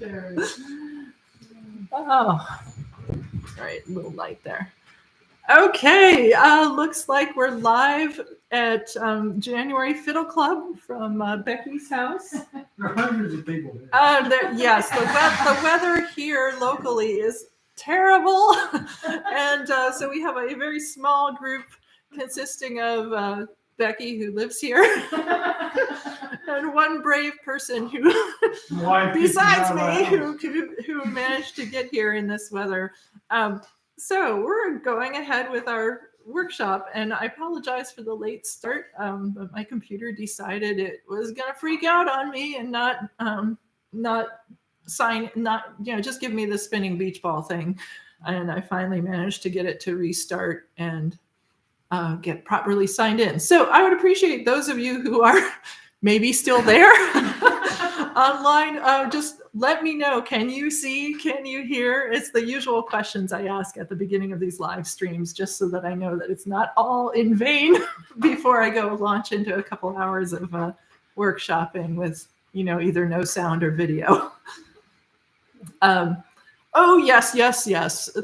Oh, all right, a little light there. Okay, looks like we're live at January Fiddle Club from Becky's house. There are hundreds of people here. Yes, the weather here locally is terrible, and so we have a very small group consisting of Becky, who lives here, and one brave person who, besides me, who managed to get here in this weather. So we're going ahead with our workshop, and I apologize for the late start, but my computer decided it was going to freak out on me and not just give me the spinning beach ball thing. And I finally managed to get it to restart and get properly signed in. So I would appreciate those of you who are maybe still there online. Just let me know. Can you see? Can you hear? It's the usual questions I ask at the beginning of these live streams, just so that I know that it's not all in vain before I go launch into a couple hours of workshopping with, either no sound or video. Oh, yes.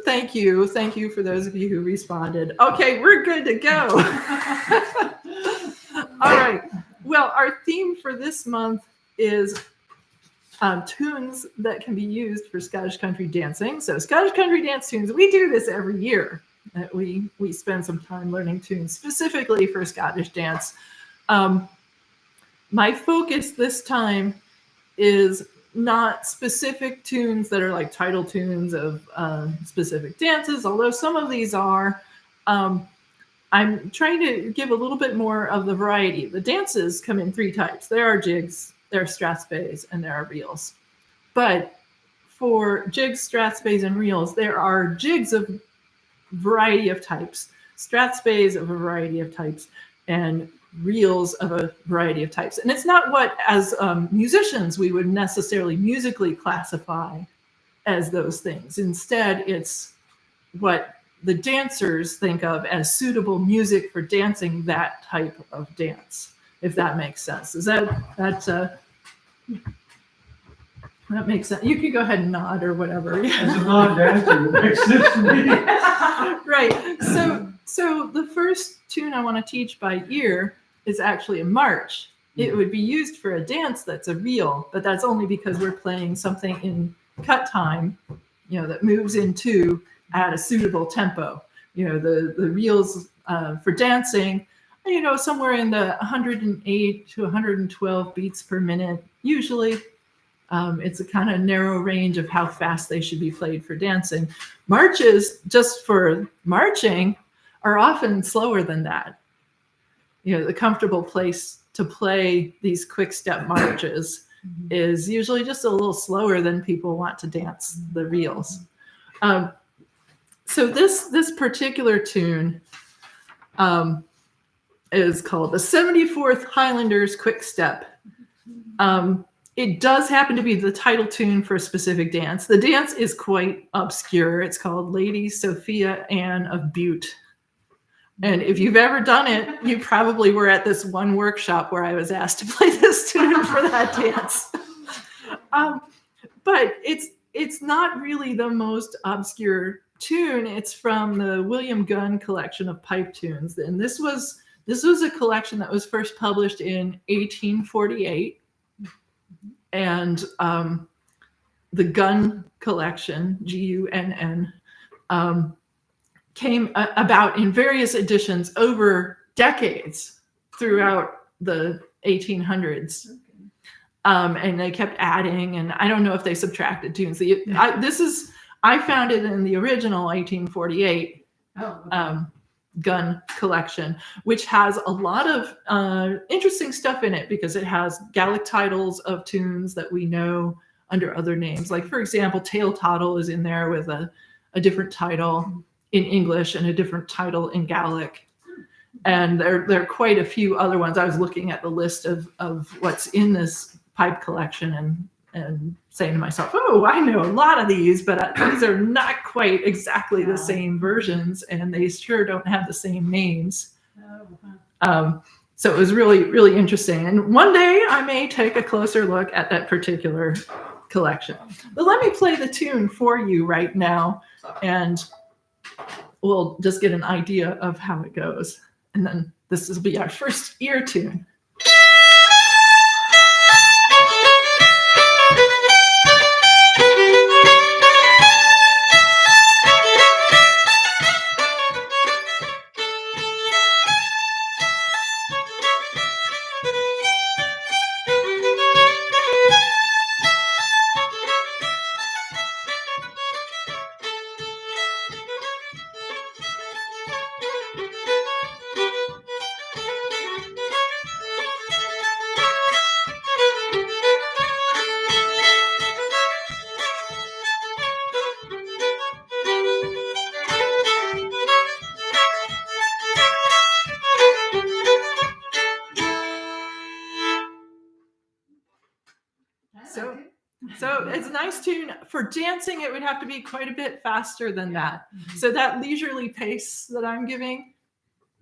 Thank you for those of you who responded. Okay, we're good to go. All right. Well, our theme for this month is tunes that can be used for Scottish country dancing. So Scottish country dance tunes, we do this every year. We spend some time learning tunes specifically for Scottish dance. My focus this time is not specific tunes that are like title tunes of specific dances, although some of these are. I'm trying to give a little bit more of the variety. The dances come in three types. There are jigs, there are strathspeys, and there are reels. But for jigs, strathspeys, and reels, there are jigs of variety of types, strathspeys of a variety of types, and reels of a variety of types. And it's not what, as musicians, we would necessarily musically classify as those things. Instead, it's what the dancers think of as suitable music for dancing that type of dance, if that makes sense. Is that makes sense? You can go ahead and nod or whatever. As a non-dancer, it makes sense to me. Right. So the first tune I want to teach by ear is actually a march. It would be used for a dance that's a reel, but that's only because we're playing something in cut time, that moves into at a suitable tempo. The reels for dancing, somewhere in the 108 to 112 beats per minute. Usually, it's a kind of narrow range of how fast they should be played for dancing. Marches, just for marching, are often slower than that. The comfortable place to play these quick step marches is usually just a little slower than people want to dance the reels. So this particular tune is called the 74th Highlanders Quick Step. It does happen to be the title tune for a specific dance. The dance is quite obscure. It's called Lady Sophia Anne of Bute. And if you've ever done it, you probably were at this one workshop where I was asked to play this tune for that dance. But it's not really the most obscure tune. It's from the William Gunn collection of pipe tunes. And this was a collection that was first published in 1848. And the Gunn collection, Gunn, came about in various editions over decades throughout the 1800s. And they kept adding, and I don't know if they subtracted tunes. I found it in the original 1848 Gunn collection, which has a lot of interesting stuff in it because it has Gaelic titles of tunes that we know under other names. Like, for example, Tail Toddle is in there with a different title in English and a different title in Gaelic. And there are quite a few other ones. I was looking at the list of what's in this pipe collection and saying to myself, oh, I know a lot of these, but these are not quite exactly the same versions, and they sure don't have the same names. So it was really, really interesting. And one day I may take a closer look at that particular collection. But let me play the tune for you right now, and we'll just get an idea of how it goes. And then this will be our first ear tune. So it's a nice tune. For dancing, it would have to be quite a bit faster than that. So that leisurely pace that I'm giving,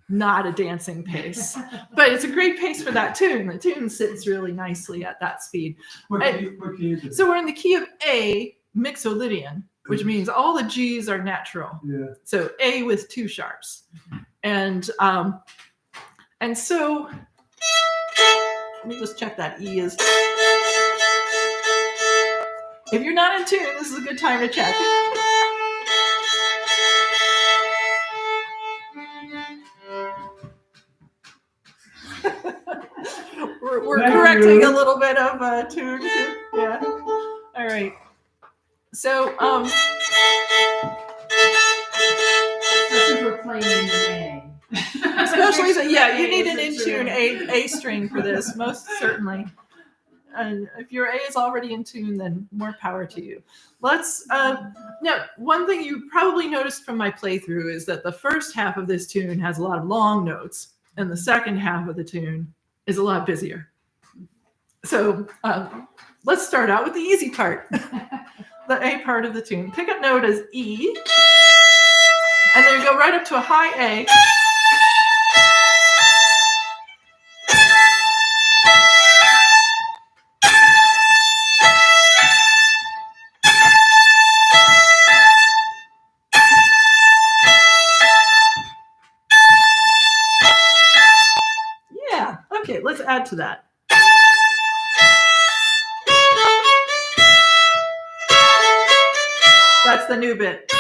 not a dancing pace, but it's a great pace for that tune. The tune sits really nicely at that speed. What key is it? So we're in the key of A mixolydian, which means all the G's are natural. Yeah. So A with 2 sharps. And so let me just check that E is. If you're not in tune, this is a good time to check. we're correcting a little bit of tune. Yeah. All right. So we're playing in the A. especially you need an in tune A string for this, most certainly. And if your A is already in tune, then more power to you. Let's now, one thing you probably noticed from my playthrough is that the first half of this tune has a lot of long notes, and the second half of the tune is a lot busier. So let's start out with the easy part, the A part of the tune. Pickup note is E, and then you go right up to a high A. Okay, let's add to that. That's the new bit.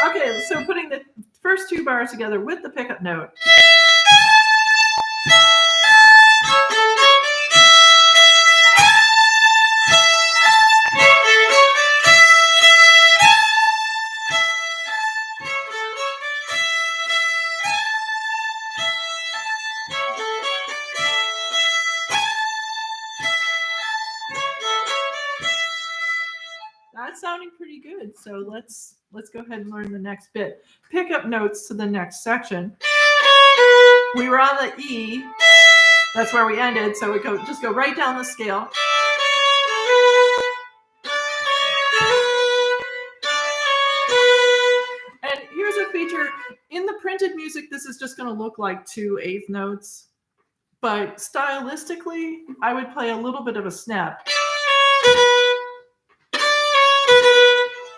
Okay, so putting the first 2 bars together with the pickup note. That's sounding pretty good. So let's go ahead and learn the next bit. Pickup notes to the next section. We were on the E. That's where we ended. So we just go right down the scale. And here's a feature. In the printed music, this is just going to look like 2 eighth notes. But stylistically, I would play a little bit of a snap.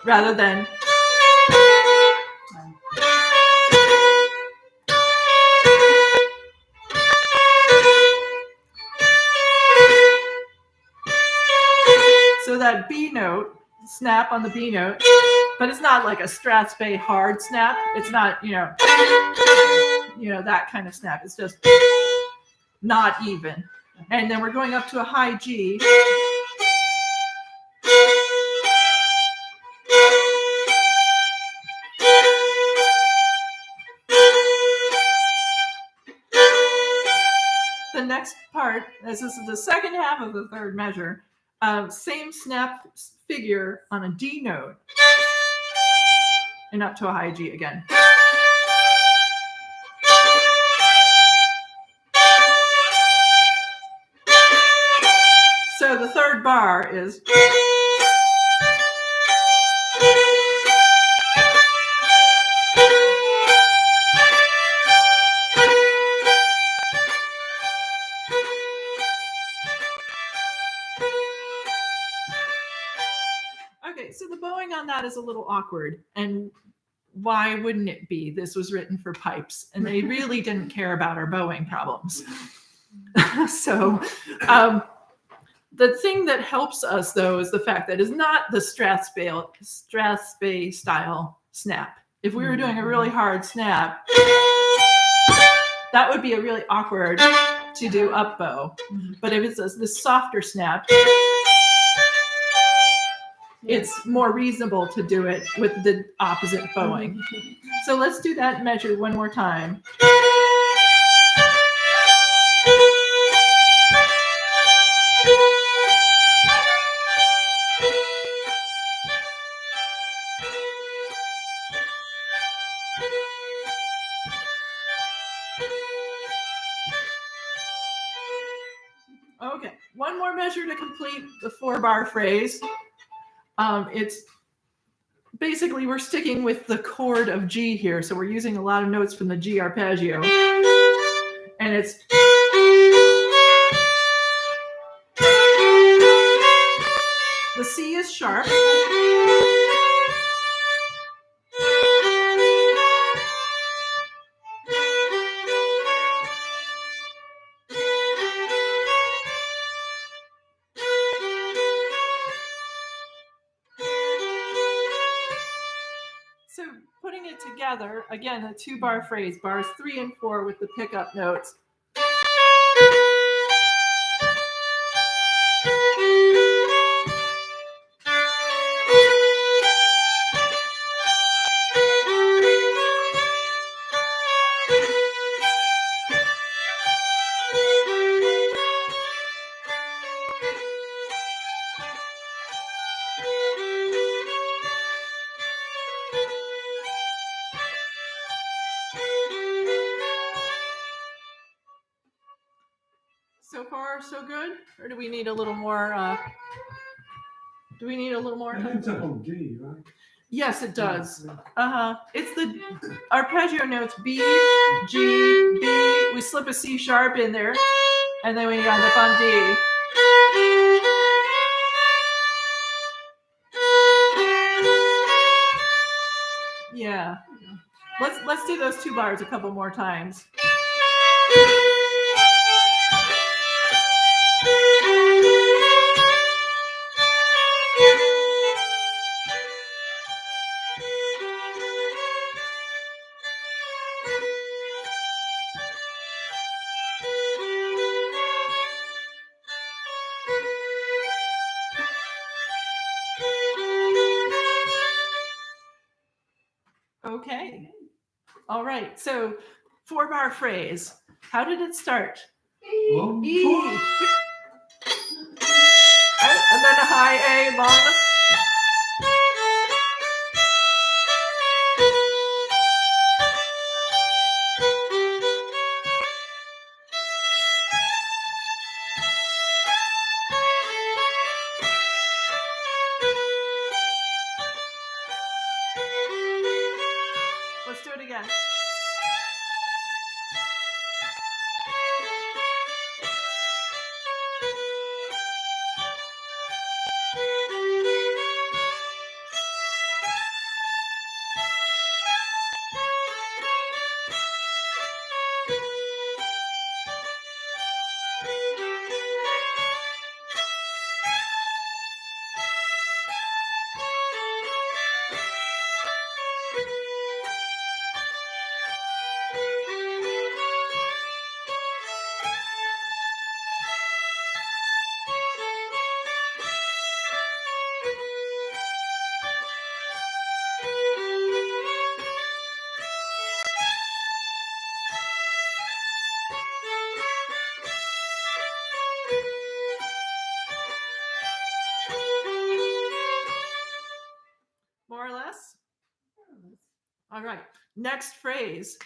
Rather than so that B note, snap on the B note, but it's not like a Strathspey hard snap. It's not, that kind of snap. It's just not even. And then we're going up to a high G. The next part, this is the second half of the third measure, same snap figure on a D note and up to a high G again. So the third bar is that is a little awkward. And why wouldn't it be? This was written for pipes, and they really didn't care about our bowing problems. So the thing that helps us, though, is the fact that it's not the Strathspey style snap. If we were doing a really hard snap, that would be a really awkward to do up bow. But if it's this softer snap, it's more reasonable to do it with the opposite bowing. So let's do that measure one more time. Okay, one more measure to complete the 4-bar phrase. It's basically, we're sticking with the chord of G here, so we're using a lot of notes from the G arpeggio. And it's the C is sharp. So putting it together, again, a 2-bar phrase, bars 3 and 4 with the pickup notes. So far, so good? Or do we need a little more? It ends up on D, right? Yes, it does. It's the arpeggio notes B, G, B. We slip a C sharp in there, and then we end up on D. Yeah. Let's do those 2 bars a couple more times. Okay. All right. So 4-bar phrase. How did it start? Well, E. And then a high A long. Let's do it again. More or less? All right. Next phrase.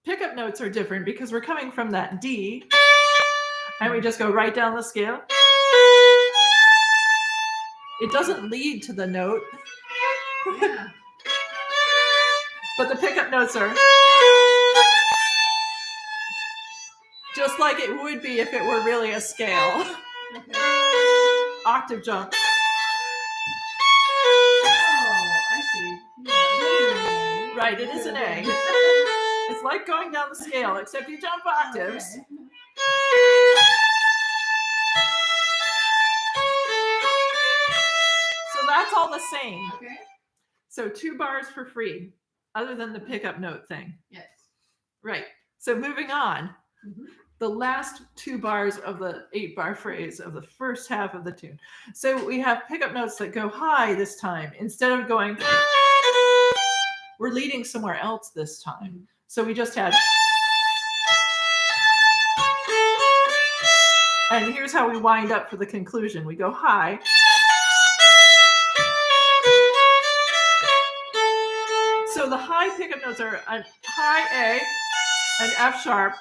Pickup notes are different because we're coming from that D, and we just go right down the scale. It doesn't lead to the note, but the pickup notes are just like it would be if it were really a scale. Octave jump. Right, it is an A. It's like going down the scale, except you jump octaves. Okay. So that's all the same. Okay. So 2 bars for free, other than the pickup note thing. Yes. Right. So moving on, Mhm. the last 2 bars of the 8-bar phrase of the first half of the tune. So we have pickup notes that go high this time. Instead of going, we're leading somewhere else this time. So we just had, and here's how we wind up for the conclusion. We go high. So the high pickup notes are a high A, an F sharp,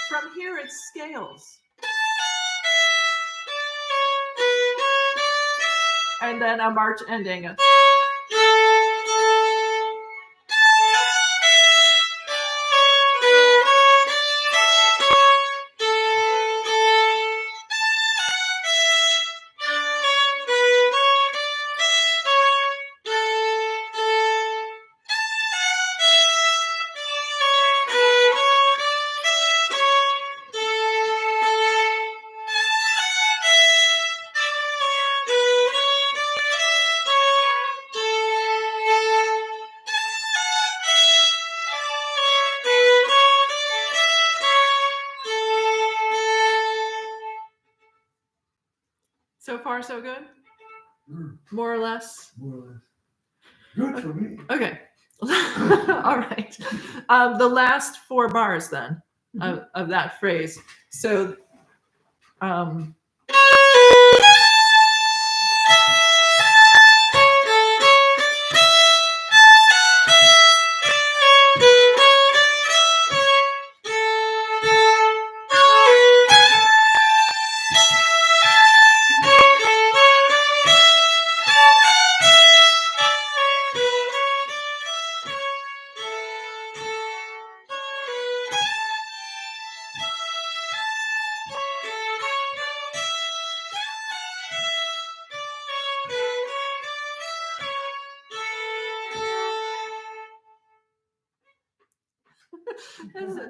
from here it scales. And then a march ending. So far, so good? More or less? More or less. Good for me. Okay. All right. The last 4 bars then of that phrase. So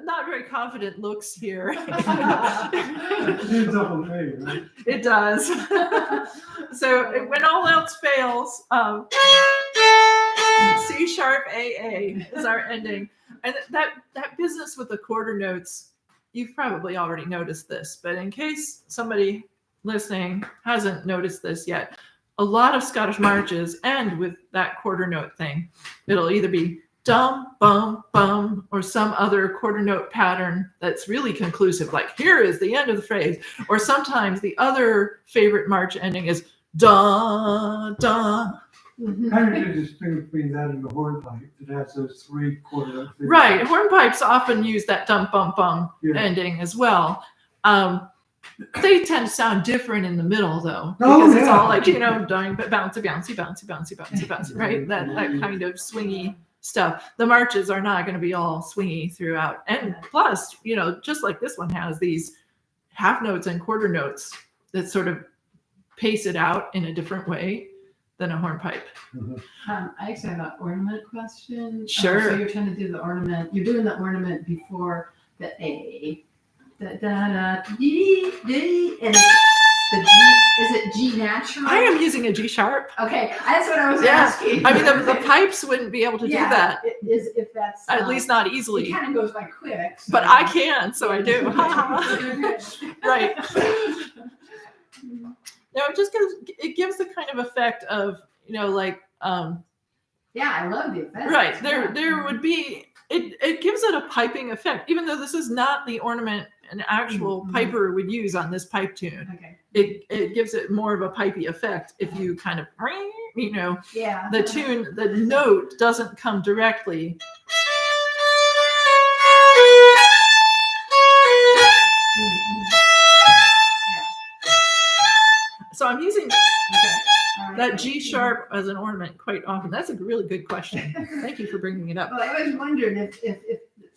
not very confident looks here. It's double A, right? It does. So when all else fails, C sharp AA is our ending. And that business with the quarter notes, you've probably already noticed this, but in case somebody listening hasn't noticed this yet, a lot of Scottish marches end with that quarter note thing. It'll either be dum, bum, bum, or some other quarter note pattern that's really conclusive, like here is the end of the phrase. Or sometimes the other favorite march ending is da, da. How do you distinguish between that and the hornpipe that has those 3 quarter notes? Right, hornpipes often use that dum, bum, bum Yeah. ending as well. They tend to sound different in the middle though, Oh, because it's yeah. all like, you know, bouncy, bouncy, bouncy, bouncy, bouncy, bouncy, bouncy, right? That kind of swingy stuff. The marches are not going to be all swingy throughout. And plus, you know, just like this one has these half notes and quarter notes that sort of pace it out in a different way than a hornpipe. I actually have an ornament question. Sure. So you're trying to do the ornament. You're doing the ornament before the A. Da da da D D and the G. Is it G natural? I am using a G sharp. Okay, that's what I was Yeah. asking. I mean, the pipes wouldn't be able to do that, It is if that's at least not It easily. kind of goes by quick. So But I can, so I do. Right. No, it gives the kind of effect of, you know, like Yeah, I love the effect. right, there would be it gives it a piping effect, even though this is not the ornament an actual piper would use on this pipe tune. Okay. It gives it more of a pipey effect if you kind of, you know, Yeah. the note doesn't come directly. So I'm using that G sharp as an ornament quite often. That's a really good question. Thank you for bringing it up. Well, I was wondering if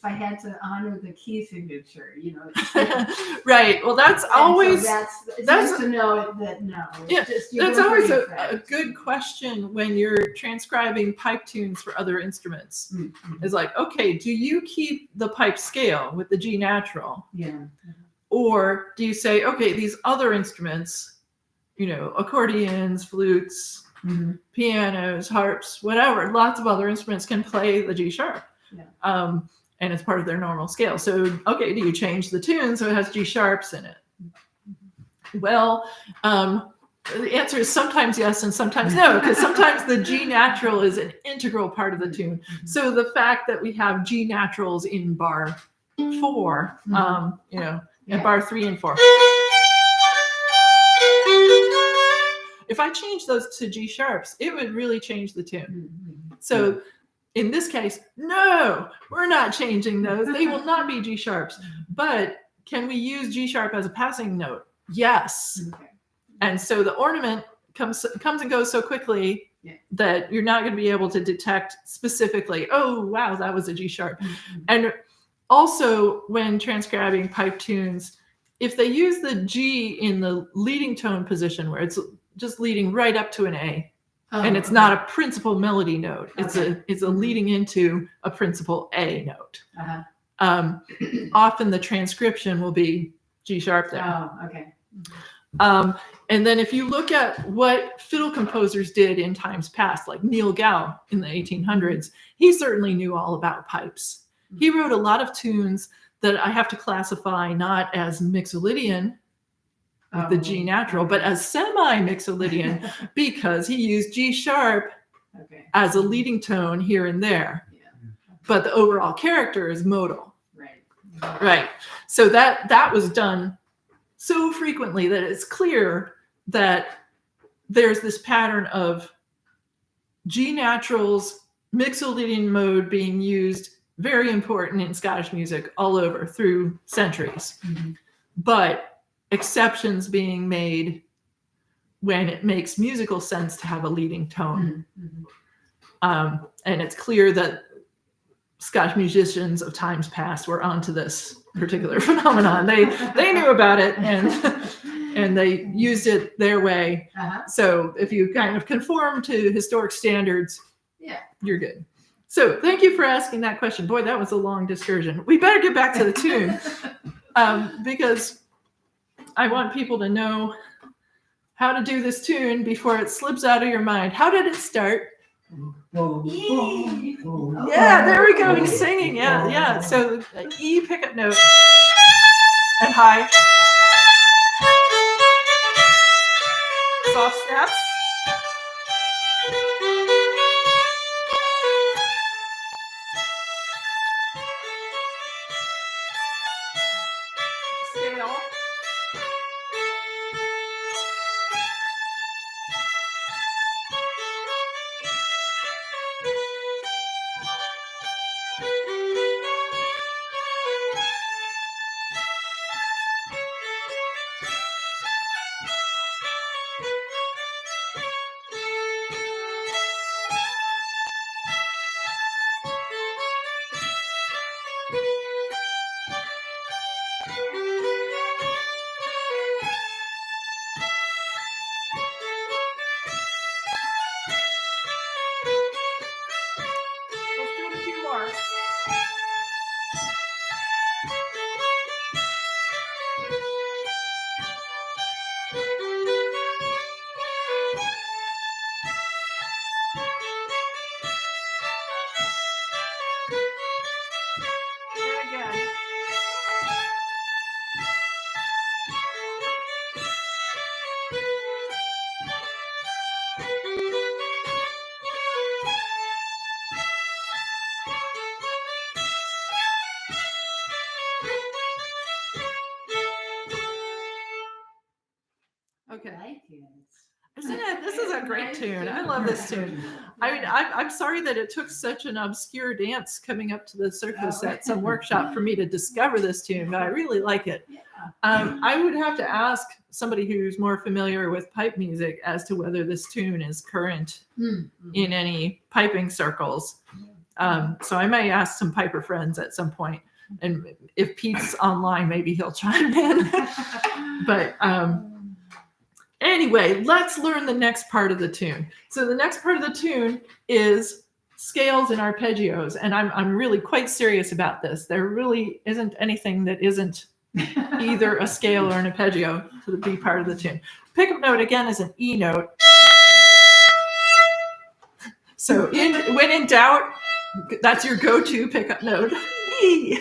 if I had to honor the key signature, it's Right. Well, that's and always so it's that's- nice to know that no, it's Yeah, just you're that's going always pretty a fast. good question when you're transcribing pipe tunes for other instruments. Mhm. Is like, okay, do you keep the pipe scale with the G natural? Yeah. Or do you say, okay, these other instruments, accordions, flutes, Mhm. pianos, harps, whatever, lots of other instruments can play the G sharp. Yeah. And it's part of their normal scale. So, okay, do you change the tune so it has G sharps in it? Well, the answer is sometimes yes and sometimes no, because sometimes the G natural is an integral part of the tune. So the fact that we have G naturals in bar 4, and bar 3 and 4. If I change those to G sharps, it would really change the tune. Mhm. So in this case, no, we're not changing those. They will not be G sharps. But can we use G sharp as a passing note? Yes. Okay. And so the ornament comes and goes so quickly Yeah. that you're not going to be able to detect specifically, oh, wow, that was a G sharp. Mhm. And also when transcribing pipe tunes, if they use the G in the leading tone position where it's just leading right up to an A, and it's not a principal melody note, it's a leading into a principal A note. Uh-huh. Often the transcription will be G sharp there. Oh, okay. And then if you look at what fiddle composers did in times past, like Neil Gow in the 1800s, he certainly knew all about pipes. He wrote a lot of tunes that I have to classify not as Mixolydian with the G natural, but as semi-Mixolydian because he used G sharp as a leading tone here and there. Yeah. But the overall character is modal. Right. Right. So that was done so frequently that it's clear that there's this pattern of G naturals, Mixolydian mode being used, very important in Scottish music all over through centuries. Mm-hmm. But exceptions being made when it makes musical sense to have a leading tone. Mm-hmm. And it's clear that Scottish musicians of times past were onto this particular phenomenon. They knew about it and they used it their way. Uh-huh. So if you kind of conform to historic standards, Yeah. you're good. So thank you for asking that question. Boy, that was a long discursion. We better get back to the tune because I want people to know how to do this tune before it slips out of your mind. How did it start? Yeah, there we go. He's singing. Yeah. So E pickup note and high. Soft snaps. Scale. Let's do it a few more. And again. Okay. I like it. Isn't it? This is a great tune. I love this tune. I mean, I'm sorry that it took such an obscure dance coming up to the surface at some workshop for me to discover this tune, but I really like it. Yeah. I would have to ask somebody who's more familiar with pipe music as to whether this tune is current Mm-hmm. in any piping circles. So I may ask some Piper friends at some point, and if Pete's online, maybe he'll chime in. But anyway, let's learn the next part of the tune. So the next part of the tune is scales and arpeggios, and I'm really quite serious about this. There really isn't anything that isn't either a scale or an arpeggio to the B part of the tune. Pickup note again is an E note. So when in doubt, that's your go-to pickup note. E.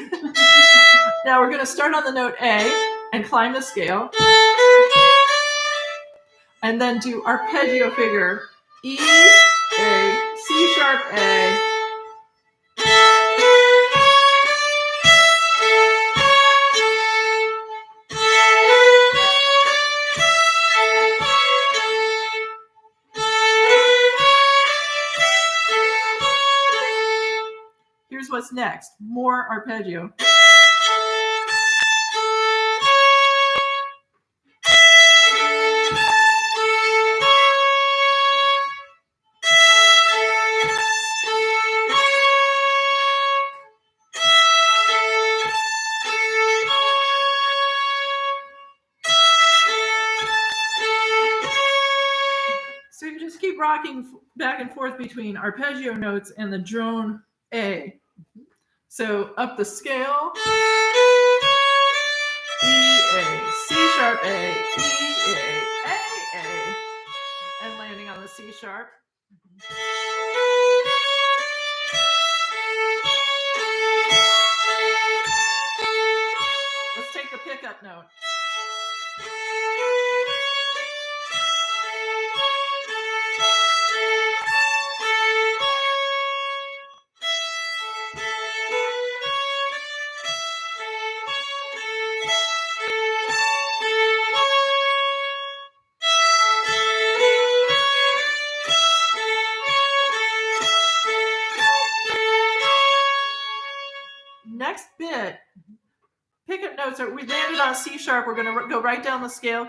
Now we're going to start on the note A and climb the scale, and then do arpeggio figure E, A, C sharp, A. Here's what's next. More arpeggio. So you just keep rocking back and forth between arpeggio notes and the drone A. So up the scale, E, A, C sharp, A, E, A, and landing on the C sharp. Let's take the pickup note. Next bit, pickup notes are, we landed on C sharp, we're going to go right down the scale.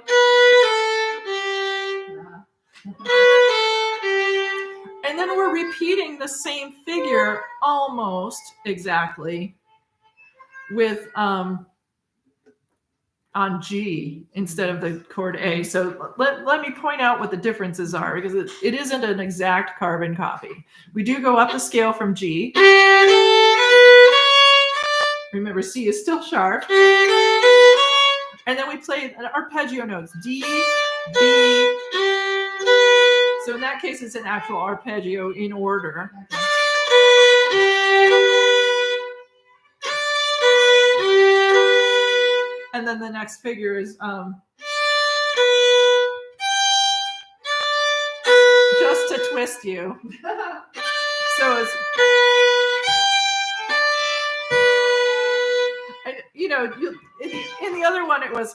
And then we're repeating the same figure almost exactly with on G instead of the chord A. So let me point out what the differences are, because it isn't an exact carbon copy. We do go up the scale from G. Remember, C is still sharp. And then we play arpeggio notes, D, B. So in that case, it's an actual arpeggio in order. And then the next figure is just to twist you. So it's, you know, in the other one it was,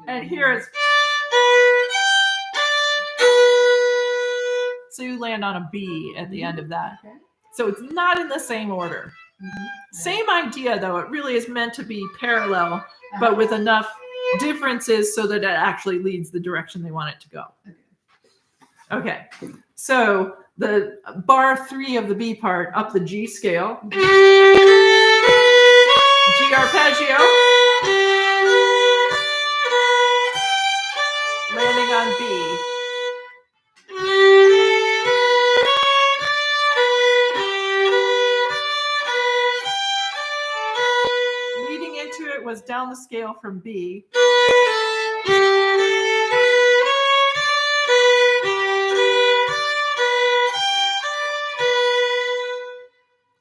and here it's, so you land on a B at the end of that. So it's not in the same order. Same idea, though. It really is meant to be parallel, but with enough differences so that it actually leads the direction they want it to go. Okay, so the bar 3 of the B part, up the G scale, G arpeggio, landing on B. Leading into it was down the scale from B.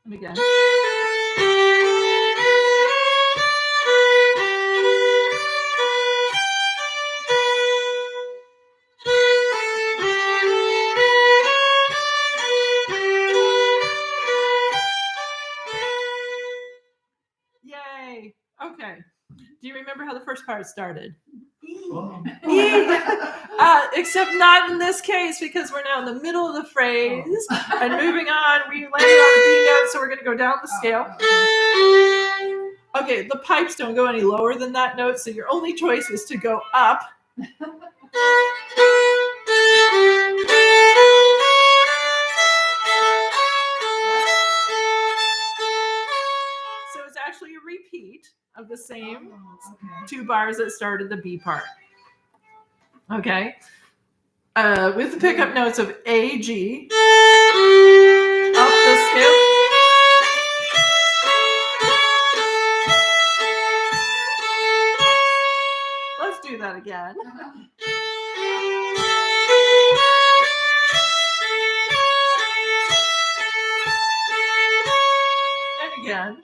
And again. Yay. Okay. Do you remember how the first part started? Oh. Except not in this case, because we're now in the middle of the phrase and moving on. We landed on the B note, so we're going to go down the scale. Okay, the pipes don't go any lower than that note, so your only choice is to go up. same Oh, okay. 2 bars that started the B part. Okay. With the pickup notes of A, G, up the scale. Let's do that again. And again.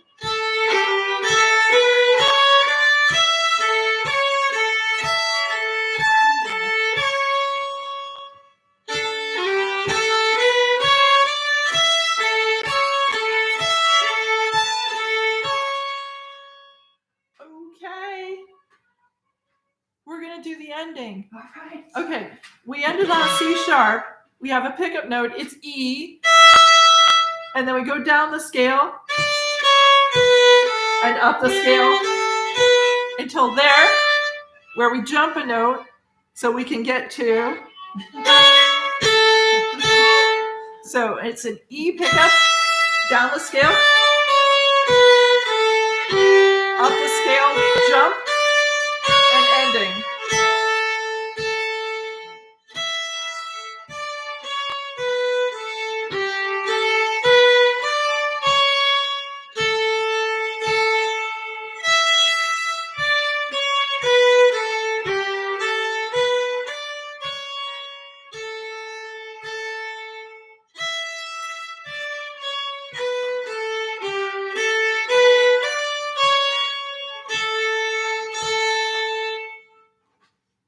Okay. We're going to do the ending. All right. Okay. We ended on C sharp. We have a pickup note. It's E. And then we go down the scale and up the scale until there, where we jump a note so we can get to. So it's an E pickup, down the scale, up the scale, jump, and ending.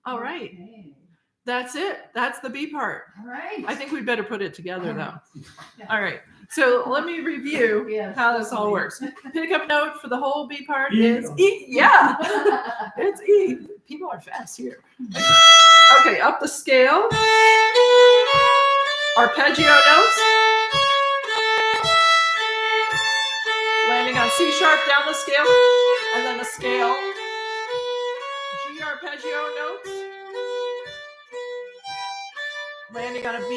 All right. Okay. That's it. That's the B part. All right. I think we better put it together though. Yeah. All right. So let me review Yes, how this all definitely. works. Pickup note for the whole B part E. is E. Yeah, it's E. People are fast here. Okay, up the scale. Arpeggio notes. Landing on C sharp down the scale, and then the scale. G arpeggio notes. Landing on a B,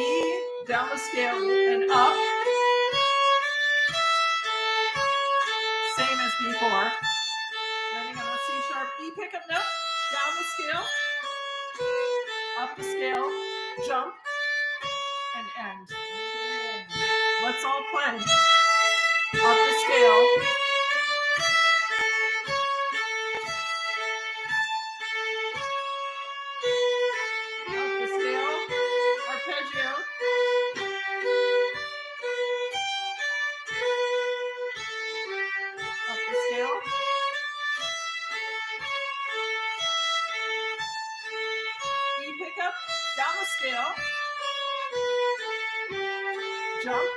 down the scale, and up. Same as before. Landing on a C sharp E pickup note, down the scale, up the scale, jump, and end. Let's all play. Up the scale. Up the scale, arpeggio. Up the scale. E pickup, down the scale. Jump.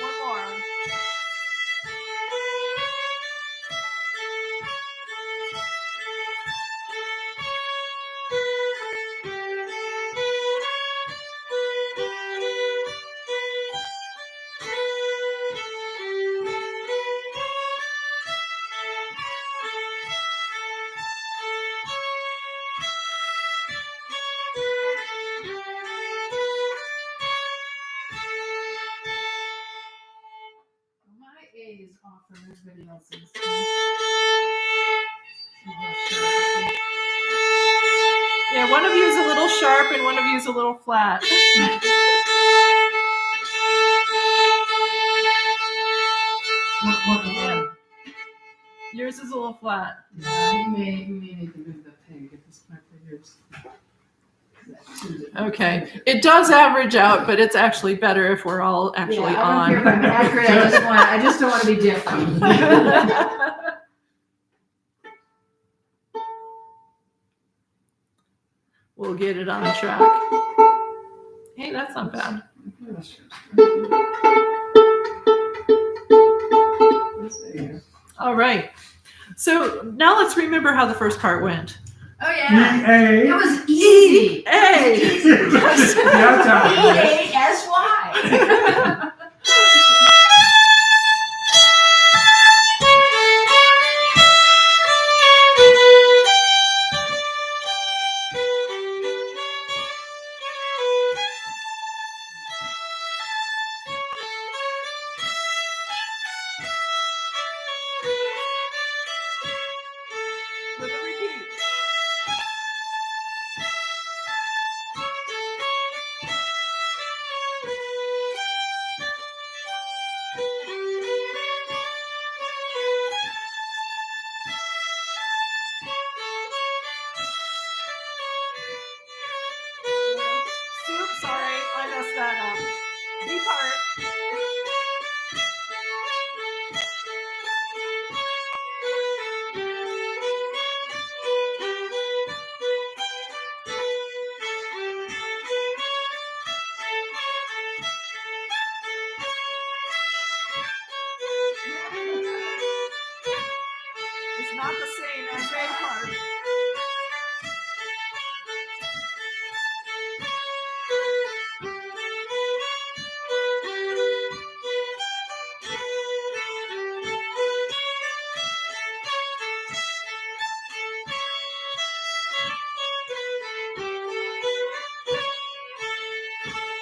One more. My A is off from everybody else's. Yeah, one of you is a little sharp and one of you is a little flat. Yeah. Yours is a little flat. You may need to move the peg at this point for yours. Okay. It does average out, but it's actually better if we're all actually Yeah, I don't care if I'm on. accurate. I just don't want to be different. We'll get it on track. Hey, that's not bad. All right. So now let's remember how the first part went. Oh yeah. E-A. It was easy. Hey. That's how it was. EASY. With a repeat. Oops, sorry, I messed that up. B part. It's not the same as A part.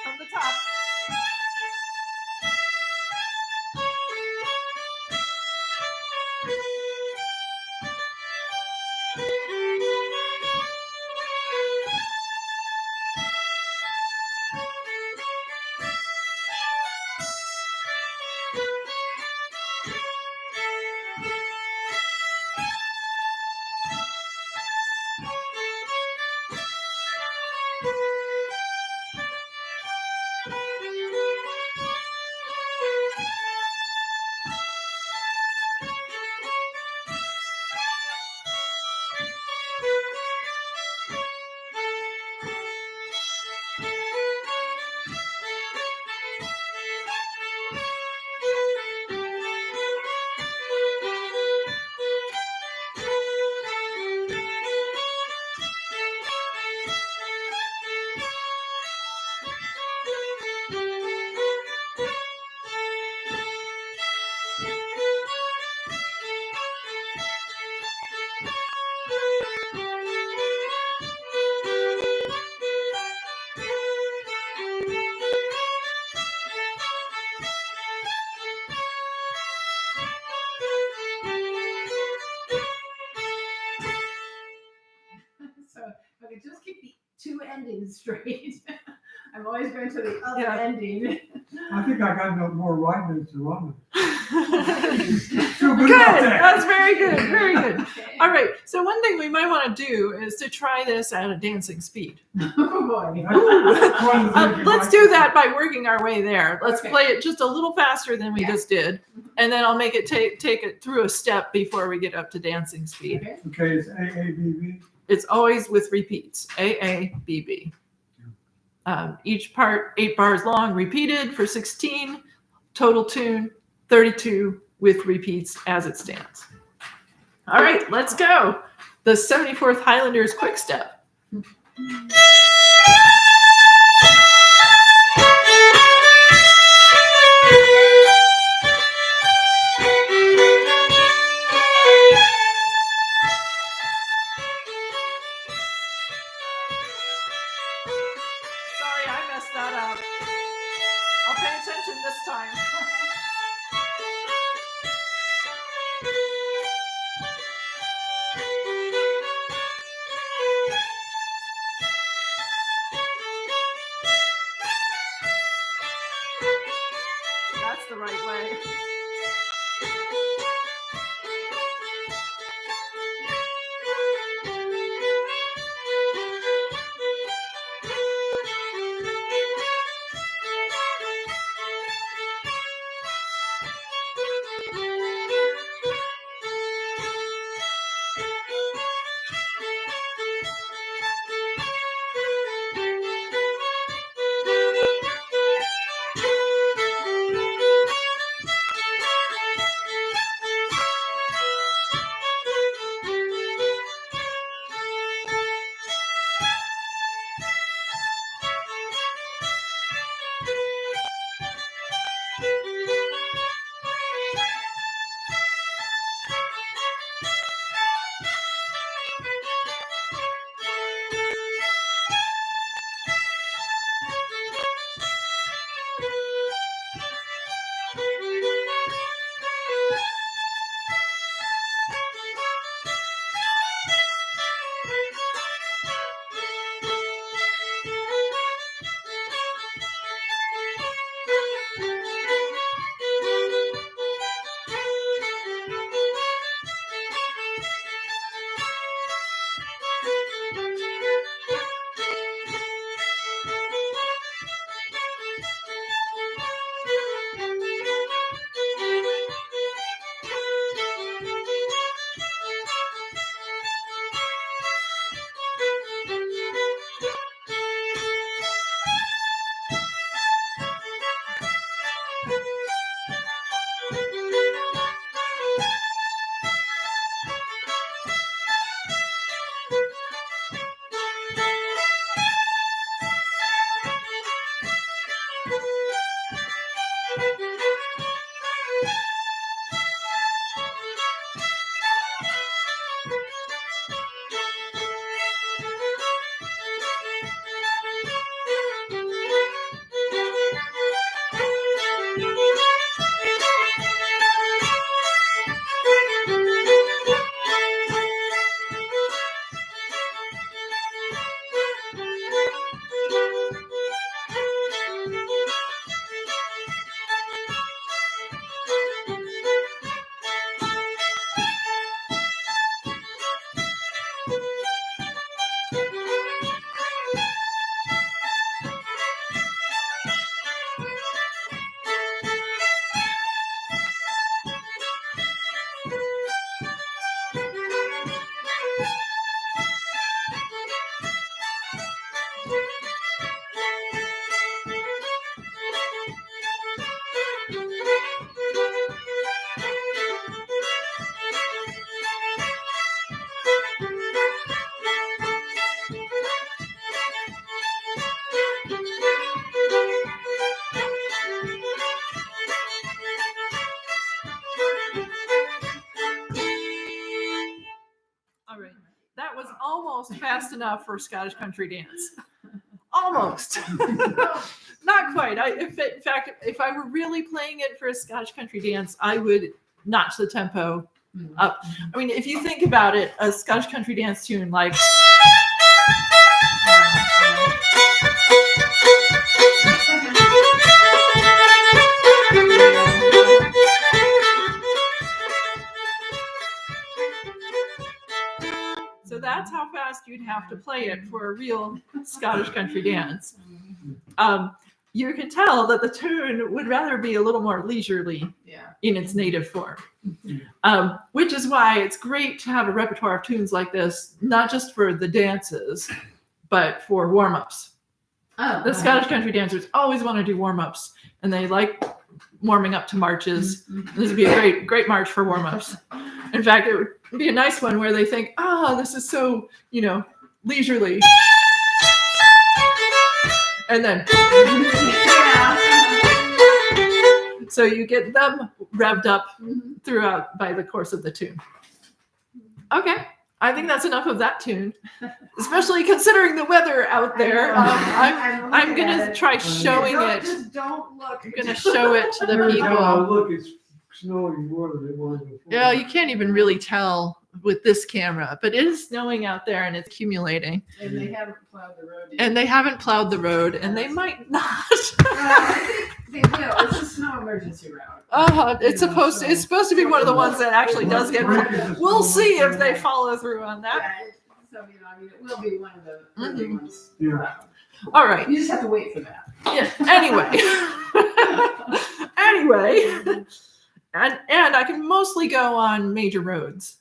From the top. So if I could just keep the two endings straight. I'm always going to the other Yeah. ending. I think I got no more right than to run. Good. That's very good. Very good. Okay. All right. So one thing we might want to do is to try this at a dancing speed. Oh boy. That's one of the things you Let's might- do that by working our way there. Let's Okay. play it just a little faster than we Yeah. just did, and then I'll make it take it through a step before we get up to dancing speed. Okay. Okay, it's AABB. It's always with repeats. AABB. Each part 8 bars long, repeated for 16. Total tune 32 with repeats as it stands. All right, let's go. The 74th Highlanders quick step. Sorry, I messed that up. I'll pay attention this time. That was almost fast enough for Scottish country dance. Almost. Not quite. In fact, if I were really playing it for a Scottish country dance, I would notch the tempo up. I mean, if you think about it, a Scottish country dance tune like. So that's how fast you'd have to play it for a real Scottish country dance. You can tell that the tune would rather be a little more leisurely in its native form, which is why it's great to have a repertoire of tunes like this, not just for the dances, but for warm-ups. The Scottish country dancers always want to do warm-ups, and they like warming up to marches. This would be a great march for warm-ups. In fact, it would be a nice one where they think, this is so, leisurely. And then, so you get them revved up throughout by the course of the tune. Okay, I think that's enough of that tune, especially considering the weather out there. I'm gonna try showing it. Just don't look. I'm gonna show it to the Every time I people. look, it's snowing more than it was before. Yeah, you can't even really tell with this camera, but it is snowing out there and it's accumulating. And they haven't plowed the road yet. And they haven't plowed the road, and they might not. I think they will. It's a snow emergency route. It's supposed to be one of the ones that actually does get. We'll see if they follow through on that. Yeah, so, it will be one of the early ones. Yeah. All right. You just have to wait for that. Yeah. Anyway, and I can mostly go on major roads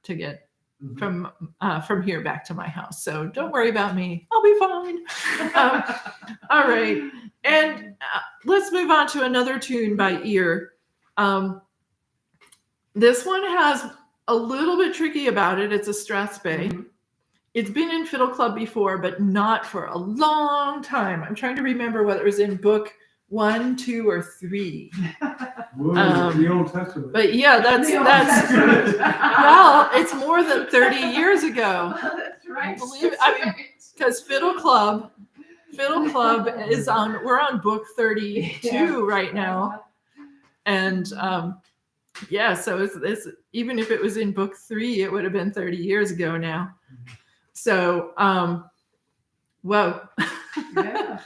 to get from here back to my house. So don't worry about me. I'll be fine. All right. And let's move on to another tune by ear. This one has a little bit tricky about it. It's a Strathspey. It's been in Fiddle Club before, but not for a long time. I'm trying to remember whether it was in book 1, 2, or 3. Whoa, the Old Testament. But yeah, that's well, it's more than 30 years ago. That's right. Because Fiddle Club is on. We're on book 32 right now, and so it's even if it was in book 3, it would have been 30 years ago now. So, whoa. Yeah.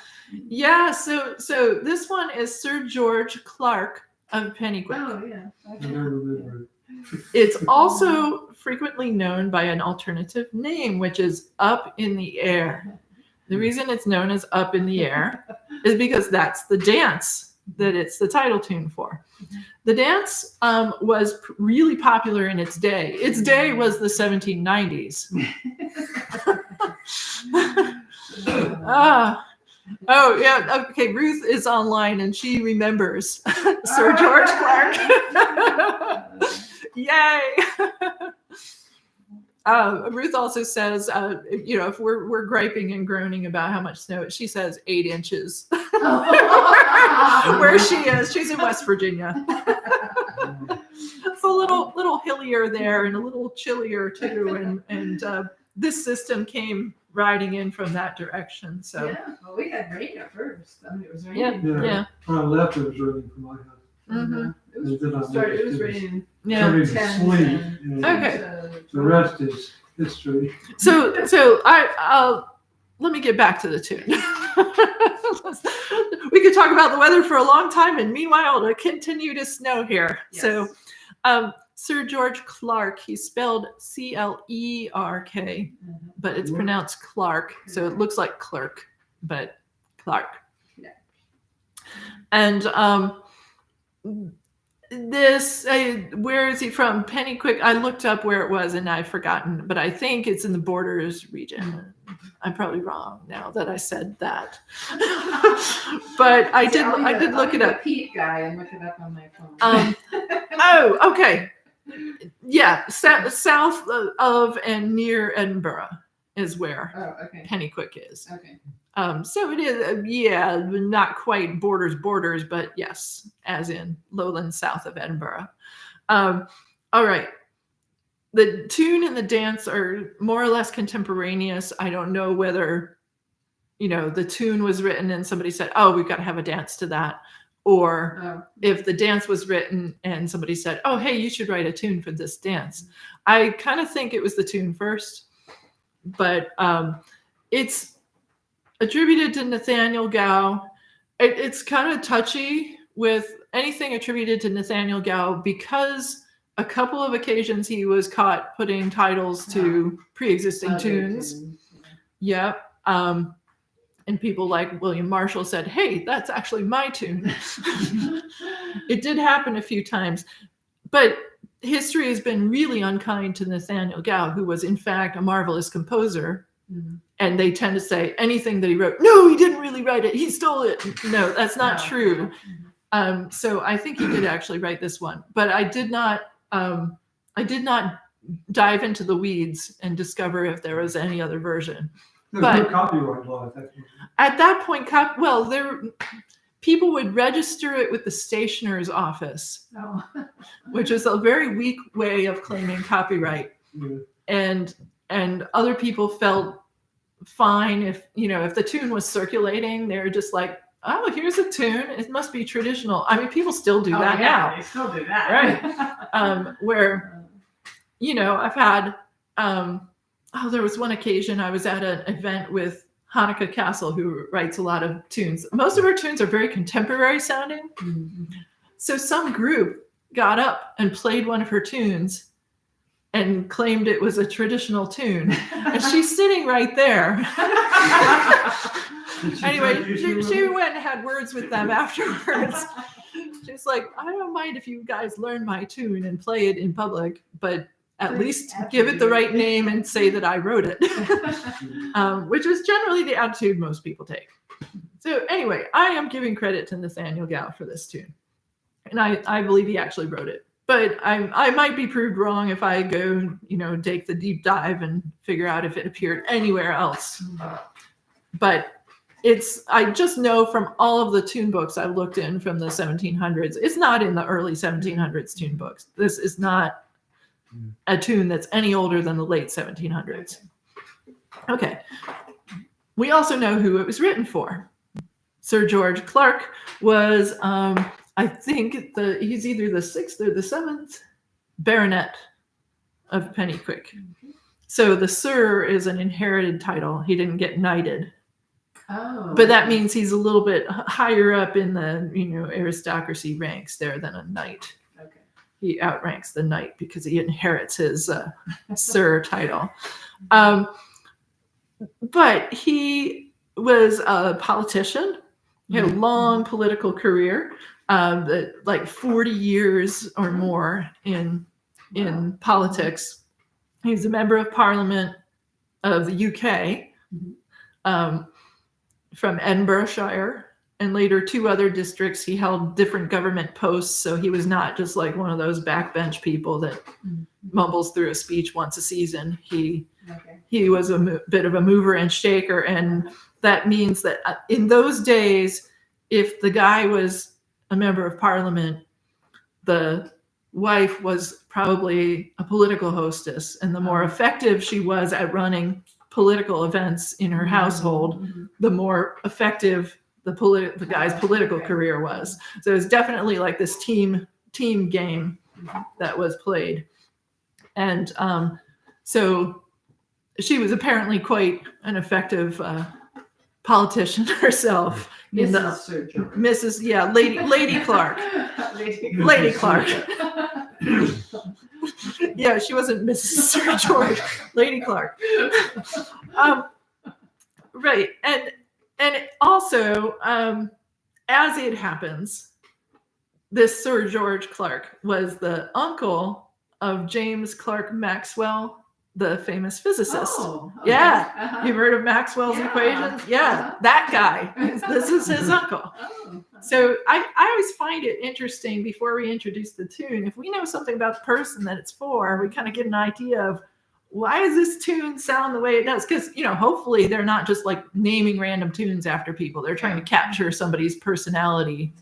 Yeah, so this one is Sir George Clark of Pennyquick. Oh, yeah. I never remember. It's also frequently known by an alternative name, which is Up in the Air. The reason it's known as Up in the Air is because that's the dance that it's the title tune for. The dance was really popular in its day. Its day was the 1790s. Oh, yeah. Okay. Ruth is online and she remembers Sir George Clark. Yay. Ruth also says, if we're griping and groaning about how much snow, she says 8 inches. Where she is. She's in West Virginia. It's a little hillier there and a little chillier too. And this system came riding in from that direction. So yeah, well, we had rain at first. I mean, it was raining. Yeah. When I left, it was raining from my house. Mm-hmm. It was raining. Yeah. Turning to 10, sleet. 10. Yeah. Okay. The rest is history. So I'll let me get back to the tune. We could talk about the weather for a long time, and meanwhile, to continue to snow here. Yes. So, Sir George Clark, he's spelled C-L-E-R-K, but it's pronounced Clark, so it looks like clerk, but Clark. Yeah. And this, where is he from? Pennyquick. I looked up where it was and I've forgotten, but I think it's in the Borders region. I'm probably wrong now that I said that, but I did look it up. Pete guy and look it up on my phone. Oh, okay. Yeah, south of and near Edinburgh is where Pennyquick is. Okay. So it is, not quite borders, but yes, as in lowland south of Edinburgh. All right. the tune and the dance are more or less contemporaneous. I don't know whether, the tune was written and somebody said, oh, we've got to have a dance to that. Or if the dance was written and somebody said, oh, hey, you should write a tune for this dance. I kind of think it was the tune first, but it's attributed to Nathaniel Gow. It's kind of touchy with anything attributed to Nathaniel Gow because a couple of occasions he was caught putting titles to pre-existing tunes. Yep. And people like William Marshall said, hey, that's actually my tune. It did happen a few times. But history has been really unkind to Nathaniel Gow, who was, in fact, a marvelous composer. Mm-hmm. And they tend to say anything that he wrote, no, he didn't really write it. He stole it. No, that's not true. So I think he did actually write this one. But I did not dive into the weeds and discover if there was any other version. There's But no copyright law at that point, people would register it with the stationer's office, which is a very weak way of claiming copyright. Yeah. And other people felt fine if the tune was circulating. They were just like, oh, here's a tune. It must be traditional. I mean, people still do that now. They still do that, right? Where I've had. There was one occasion I was at an event with Hanukkah Castle, who writes a lot of tunes. Most of her tunes are very contemporary sounding. Mm-hmm. So some group got up and played one of her tunes and claimed it was a traditional tune. And she's sitting right there. Anyway, she went and had words with them afterwards. She's like, I don't mind if you guys learn my tune and play it in public, but at least give it the right name and say that I wrote it, which is generally the attitude most people take. So anyway, I am giving credit to Nathaniel Gow for this tune. And I believe he actually wrote it. But I might be proved wrong if I go, take the deep dive and figure out if it appeared anywhere else. But I just know from all of the tune books I've looked in from the 1700s, it's not in the early 1700s tune books. This is not a tune that's any older than the late 1700s. Okay. We also know who it was written for. Sir George Clarke was, I think he's either the 6th or the 7th baronet of Pennyquick. So the Sir is an inherited title. He didn't get knighted. Oh. But that means he's a little bit higher up in the, aristocracy ranks there than a knight. He outranks the knight because he inherits his Sir title. But he was a politician. He had a long political career, like 40 years or more in politics. He was a member of Parliament of the UK from Edinburghshire. And later, 2 other districts, he held different government posts. So he was not just like one of those backbench people that mumbles through a speech once a season. He was a bit of a mover and shaker. And that means that in those days, if the guy was a member of Parliament, the wife was probably a political hostess. And the more effective she was at running political events in her household, the more effective the guy's political career was. So it was definitely like this team game that was played. And so she was apparently quite an effective politician herself. Lady Clarke. Lady Clarke. Yeah, she wasn't Mrs. Sir George. Lady Clarke. Right. And also, as it happens, this Sir George Clarke was the uncle of James Clerk Maxwell, the famous physicist. Oh, okay. Yeah. You've heard of Maxwell's equations? Yeah, that guy. This is his uncle. So I always find it interesting before we introduce the tune. If we know something about the person that it's for, we kind of get an idea of why does this tune sound the way it does? Because, hopefully they're not just like naming random tunes after people. They're trying to capture somebody's personality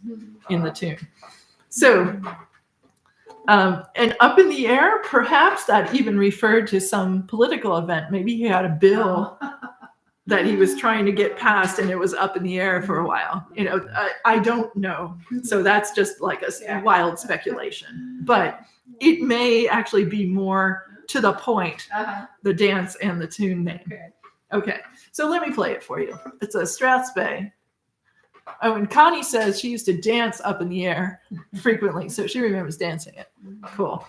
in the tune. So And up in the air, perhaps that even referred to some political event. Maybe he had a bill that he was trying to get passed and it was up in the air for a while. I don't know. So that's just like a wild speculation. But it may actually be more to the point, the dance and the tune name. Okay, so let me play it for you. It's a Strathspey. Oh, and Connie says she used to dance up in the air frequently, so she remembers dancing it. Cool.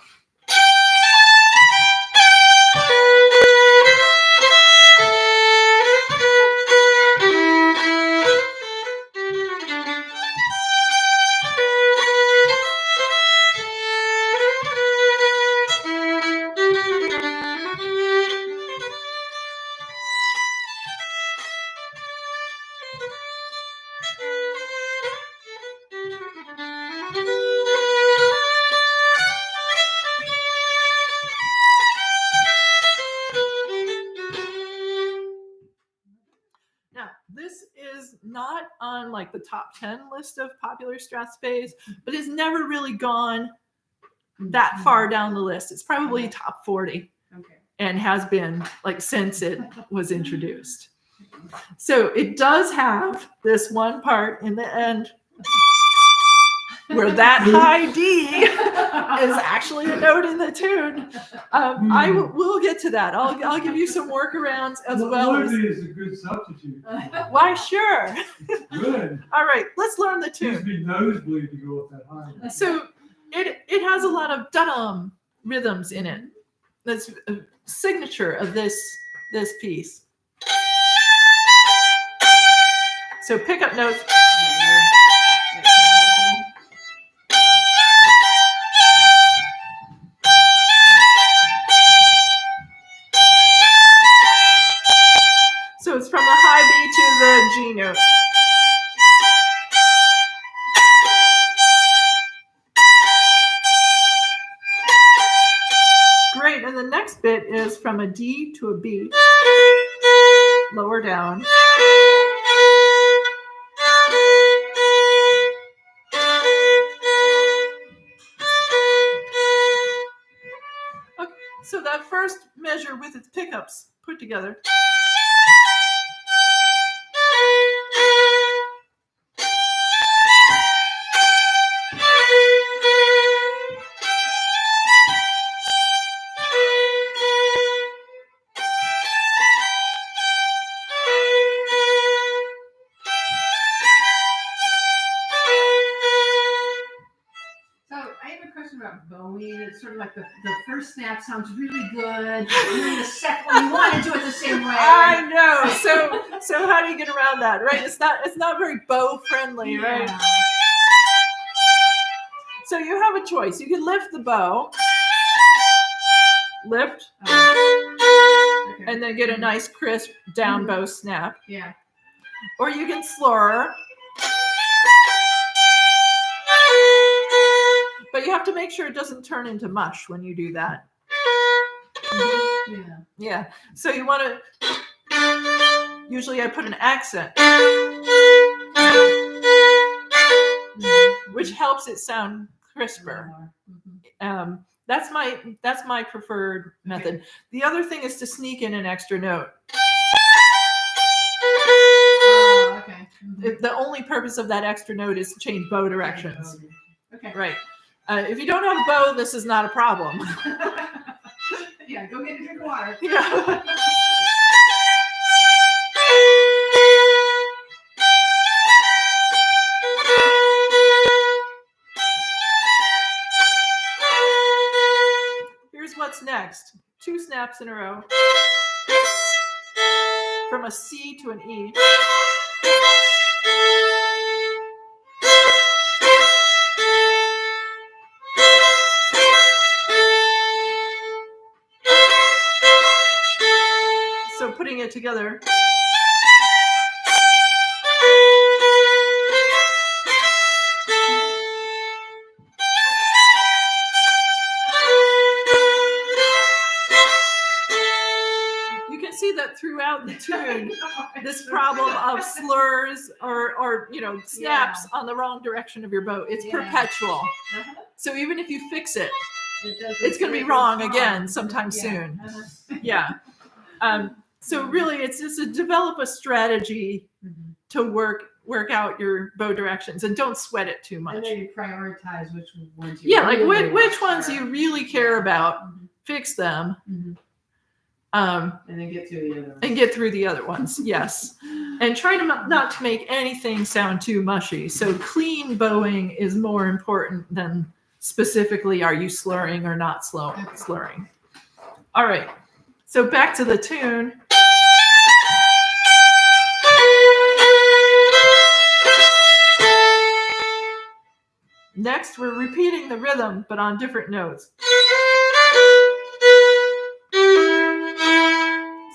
Now, this is not on like the top 10 list of popular Strathspeys, but it's never really gone that far down the list. It's probably top 40 and has been like since it was introduced. So it does have this one part in the end where that high D is actually a note in the tune. We'll get to that. I'll give you some workarounds as well. Melody is a good substitute. Why, sure. Good. All right, let's learn the tune. Gives me nosebleed to go with that high. So it has a lot of dum rhythms in it. That's a signature of this piece. So pickup notes. So it's from the high B to the G note. Great, and the next bit is from a D to a B, lower down. Okay, so that first measure with its pickups put together. About bowing, it's sort of like the first snap sounds really good, and then the second one you want to do it the same way. I know. So how do you get around that, right? It's not very bow friendly, right? So you have a choice. You can lift the bow, and then get a nice crisp down bow snap. Yeah. Or you can slur. But you have to make sure it doesn't turn into mush when you do that. Yeah. So you want to, usually I put an accent, which helps it sound crisper. That's my preferred method. Okay. The other thing is to sneak in an extra note. Okay. The only purpose of that extra note is to change bow directions. Okay. Right. If you don't have a bow, this is not a problem. Yeah, go get a drink of water. Yeah. Here's what's next. 2 snaps in a row. From a C to an E. So putting it together. You can see see that throughout the tune, this problem of slurs or snaps on the wrong direction of your bow, it's perpetual. Uh-huh. So even if you fix it, It it's going to be wrong again sometime soon. Yeah. So really, it's just to develop a strategy to work out your bow directions, and don't sweat it too much. And then you prioritize which ones you which ones you really care about, fix them, and then get through the other ones. and get through the other ones. Yes, and try to not to make anything sound too mushy. So clean bowing is more important than specifically are you slurring or not slurring. All right, so back to the tune. Next, we're repeating the rhythm, but on different notes.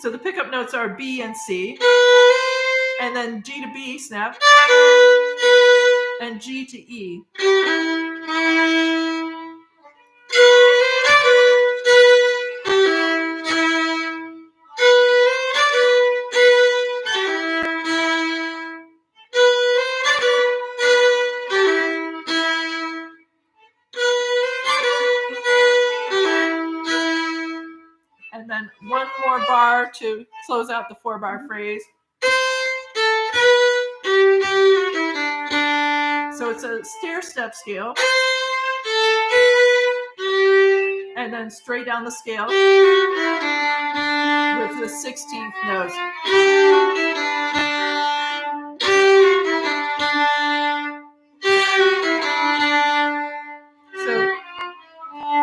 So the pickup notes are B and C, and then G to B snap, and G to E. And then one more bar to close out the 4-bar phrase. So it's a stair-step scale. And then straight down the scale with the 16th note. So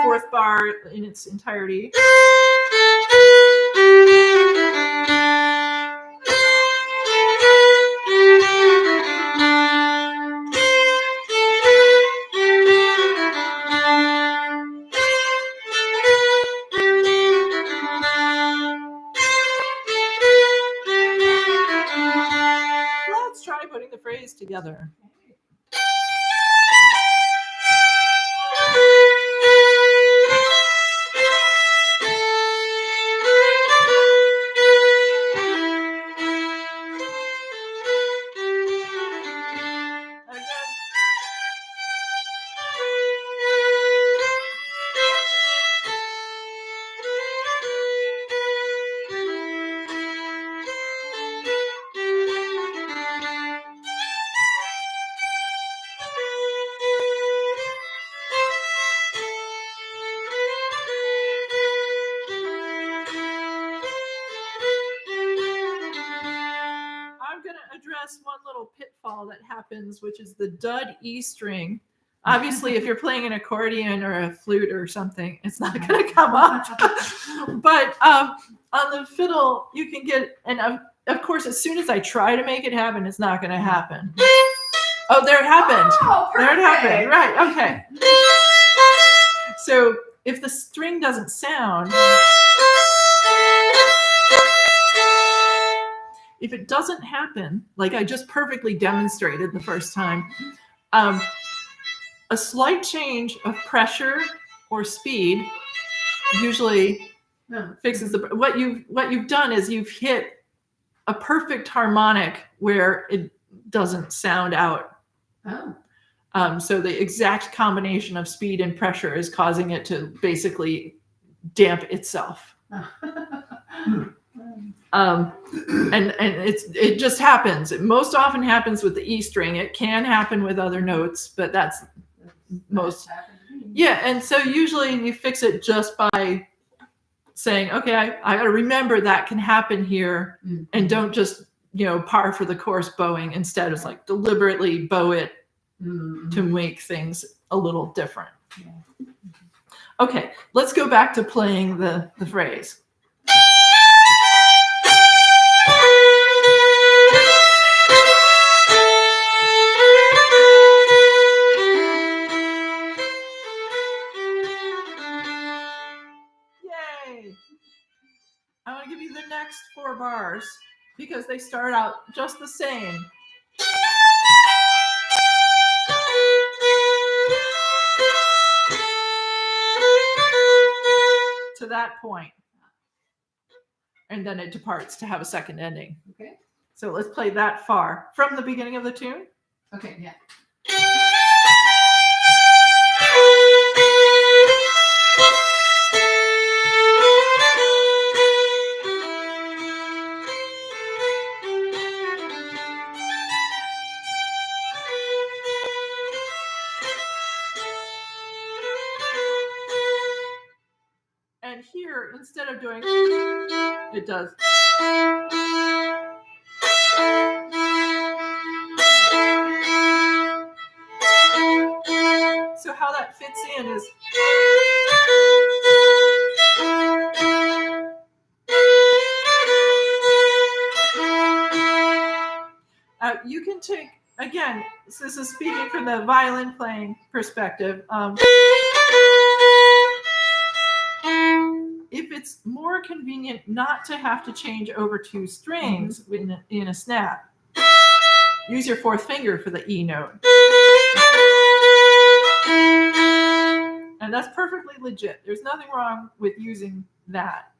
4th bar in its entirety. Let's try putting the phrase together. Address one little pitfall that happens, which is the dud E string. Obviously, if you're playing an accordion or a flute or something, it's not going to come up. But on the fiddle, you can get, and of course, as soon as I try to make it happen, it's not going to happen. Oh, there it happened. Oh, there it happened. Right. Okay. So if the string doesn't sound, if it doesn't happen, like I just perfectly demonstrated the first time, a slight change of pressure or speed usually fixes what you've done is you've hit a perfect harmonic where it doesn't sound out. So the exact combination of speed and pressure is causing it to basically damp itself. And it just happens. It most often happens with the E string. It can happen with other notes, but that's most. Yeah, and so usually you fix it just by saying, okay, I got to remember that can happen here, and don't just par for the course bowing. Instead, it's like deliberately bow it to make things a little different. Okay, let's go back to playing the phrase. I want to give you the next 4 bars because they start out just the same. To that point. and then it departs to have a second ending. Okay. So let's play that far from the beginning of the tune. Okay. Yeah. And here, instead of doing, it does. So how that fits in is you can take, again, so this is speaking from the violin playing perspective. If it's more convenient not to have to change over two strings in a snap, use your fourth finger for the E note. And that's perfectly legit. There's nothing wrong with using that.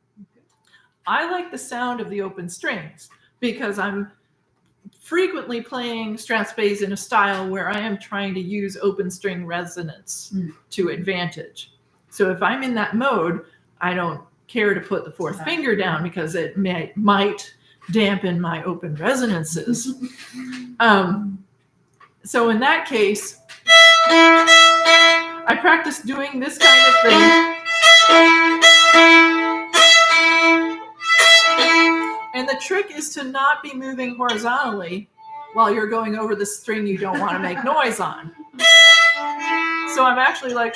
I like the sound of the open strings because I'm frequently playing Strat bass in a style where I am trying to use open string resonance to advantage. So if I'm in that mode, I don't care to put the fourth finger down because it might dampen my open resonances. So in that case, I practice doing this kind of thing. And the trick is to not be moving horizontally while you're going over the string you don't want to make noise on. So I'm actually like,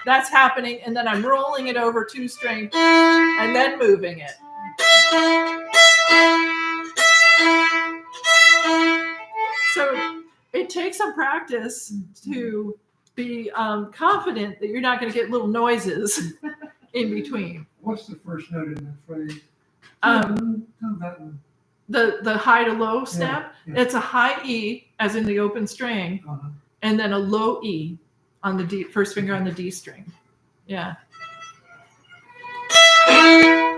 that's happening, and then I'm rolling it over two strings and then moving it. So it takes some practice to be confident that you're not going to get little noises in between. What's the first note in that phrase? That one. The high to low snap, yeah. It's a high E, as in the open string, and then a low E on the D, first finger on the D string. Yeah.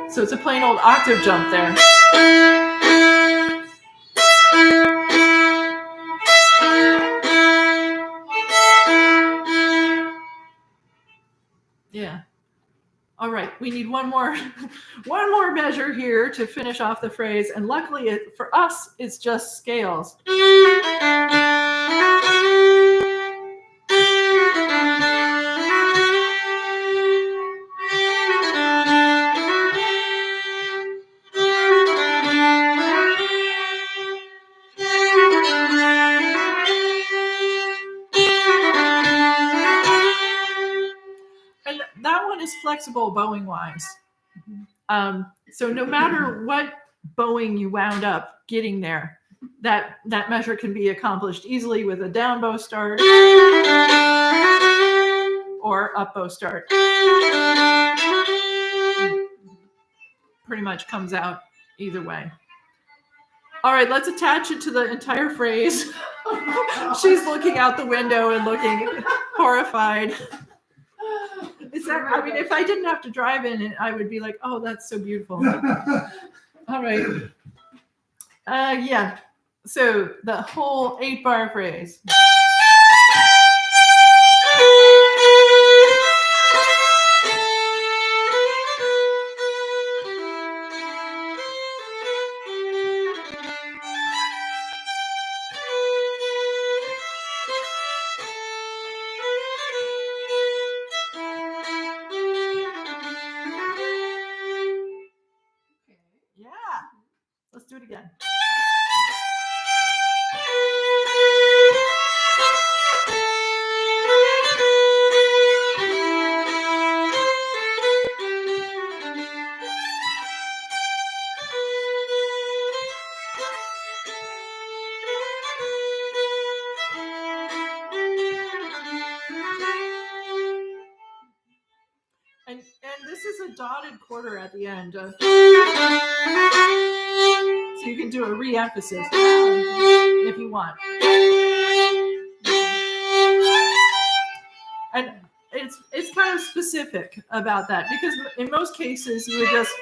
So it's a plain old octave jump there. Yeah. All right, we need one more measure here to finish off the phrase, and luckily for us, it's just scales. And that one is flexible bowing wise. So no matter what bowing you wound up getting there, that measure can be accomplished easily with a down bow start or up bow start. Pretty much comes out either way. All right, let's attach it to the entire phrase. She's looking out the window and looking horrified. Is that, I mean, if I didn't have to drive in it, I would be like, oh, that's so beautiful. All right. Yeah. So the whole 8-bar phrase. Yeah. Let's do it again. And this is a dotted quarter at the end. So you can do a re-emphasis if you want. And it's kind so specific about that because in most cases you would just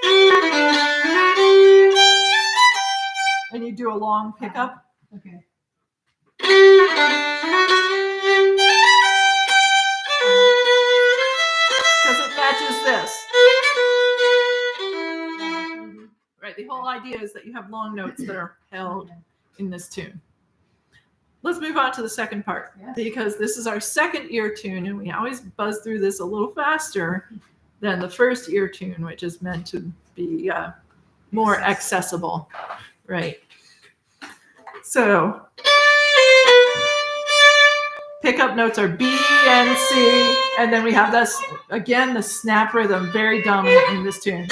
and you do a long pickup. Okay. Because it matches this. Right. The whole idea is that you have long notes that are held in this tune. Let's move on to the second part because this is our second ear tune and we always buzz through this a little faster than the first ear tune, which is meant to be more accessible. Right. So pickup notes are B and C, and then we have this, again, the snap rhythm, very dominant in this tune.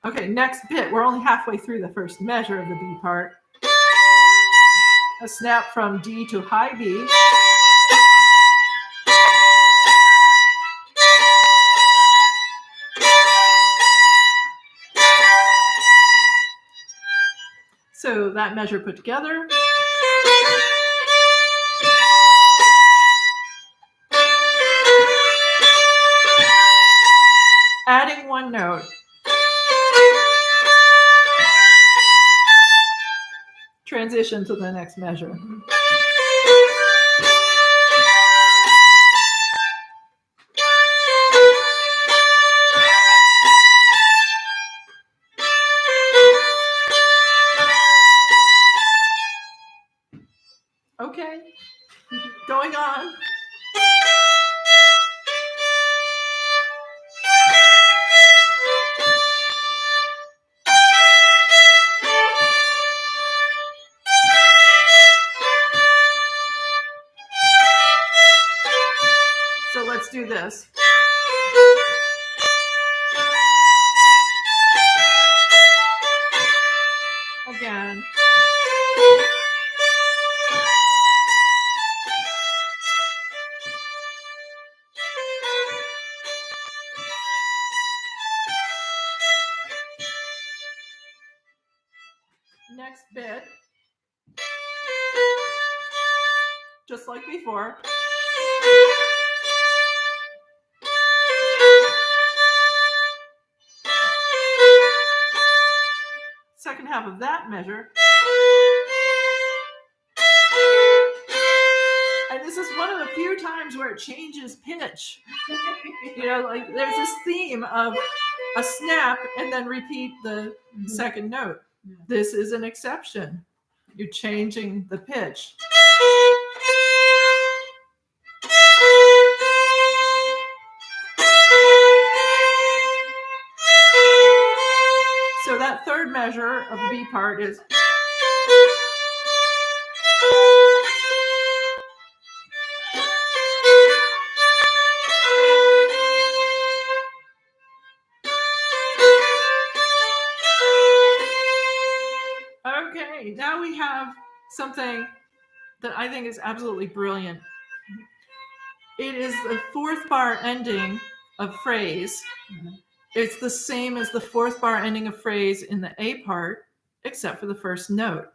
Okay, next bit. We're only halfway through the first measure of the B part. A snap from D to high B. So that measure put together. Adding one note. Transition to the next measure. Okay, going on. So let's do this. Again. Next bit. Just like before. Second half of that measure. And this is one of the few times where it changes pitch. You know, like there's this theme of a snap and then repeat the second note. Yeah. This is an exception. You're changing the pitch. So that third measure of the B part is okay. Now we have something that I think is absolutely brilliant. It is the fourth bar ending of phrase. It's the same as the fourth bar ending of phrase in the A part, except for the first note.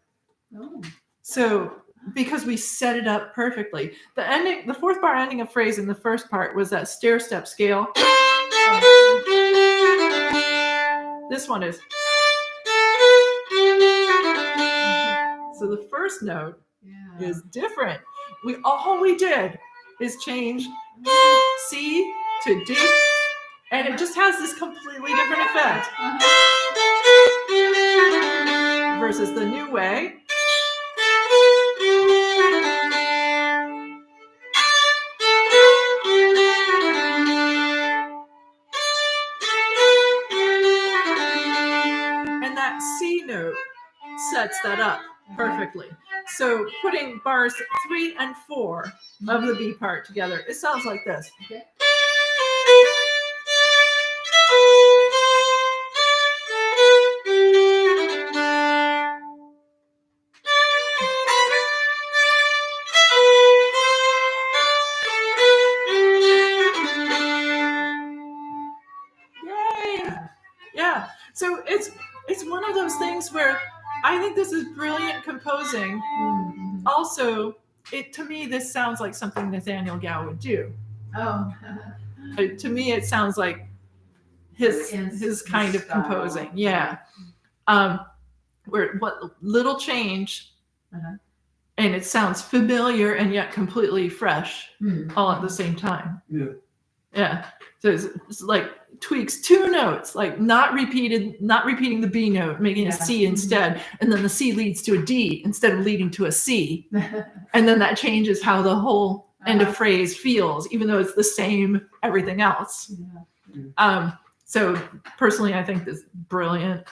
Oh. So because we set it up perfectly. The fourth bar ending of phrase in the first part was that stair step scale. This one is. So the first note is different. All we did is change C to D, and it just has this completely different effect. Versus the new way. And that C note sets that up perfectly. So putting bars 3 and 4 of the B part together, it sounds like this. Okay. Yay! Yeah. So it's one of those things think this is brilliant composing. Mhm. Also, to me, this sounds like something Nathaniel Gow would do. Oh. To me, it sounds like his kind of style. composing. Yeah. Where what little change, Uh-huh. and it sounds familiar and yet completely fresh, Mhm. all at the same time. Yeah. Yeah. So it's like tweaks 2 notes, like not repeating the B note, making a Yeah. C instead, and then the C leads to a D instead of leading to a C, and then that changes how the whole end of phrase feels, even though it's the same everything else. Yeah. So personally, I think this is brilliant.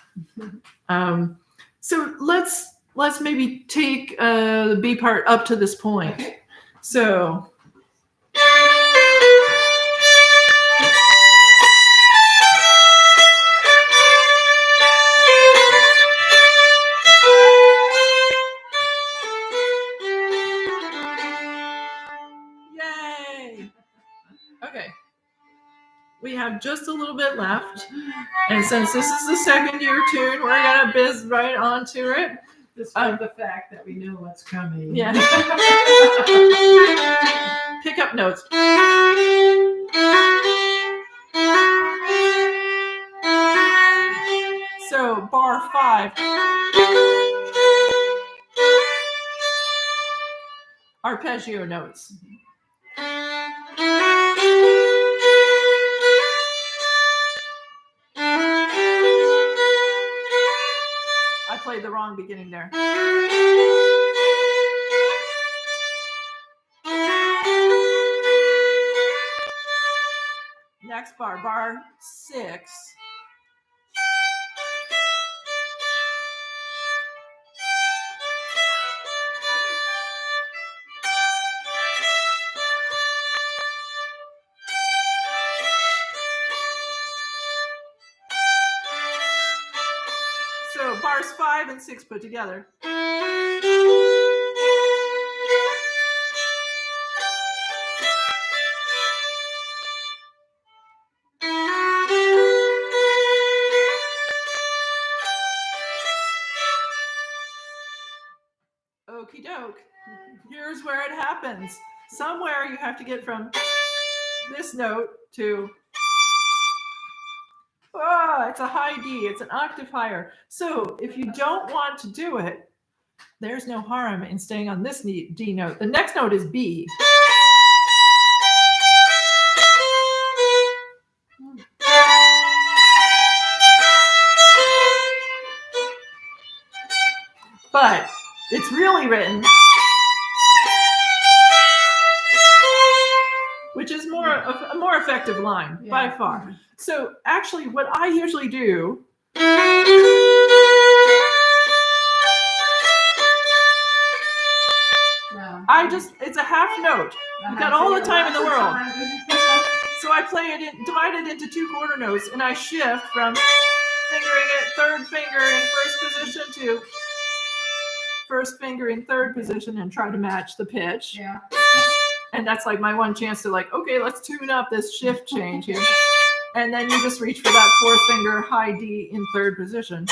So let's maybe take the B part up to this point. Okay. So. Yay! Okay. We have just a little bit left. And since this is the second year tune, we're going to biz right onto it. Despite the fact that we know what's coming. Yeah. Pick up notes. So, bar 5. Arpeggio notes. I played the wrong beginning there. Next bar 6. So bars 5 and 6 put together. Okie doke. Here's where it happens. Somewhere you have to get from this note to, it's a high D. It's an octave higher. So if you don't want to do it, there's no harm in staying on this D note. The next note is B. But it's really written, which is a more effective line by far. So actually what I usually do it's a half note. You've got all the time in the world. So I play it divide it into 2 quarter notes, and I shift from fingering it 3rd finger in 1st position to 1st finger in 3rd position and try to match the pitch. Yeah. And that's like my one chance to okay, let's tune up this shift change here. And then you just reach for that 4th finger high D in 3rd position.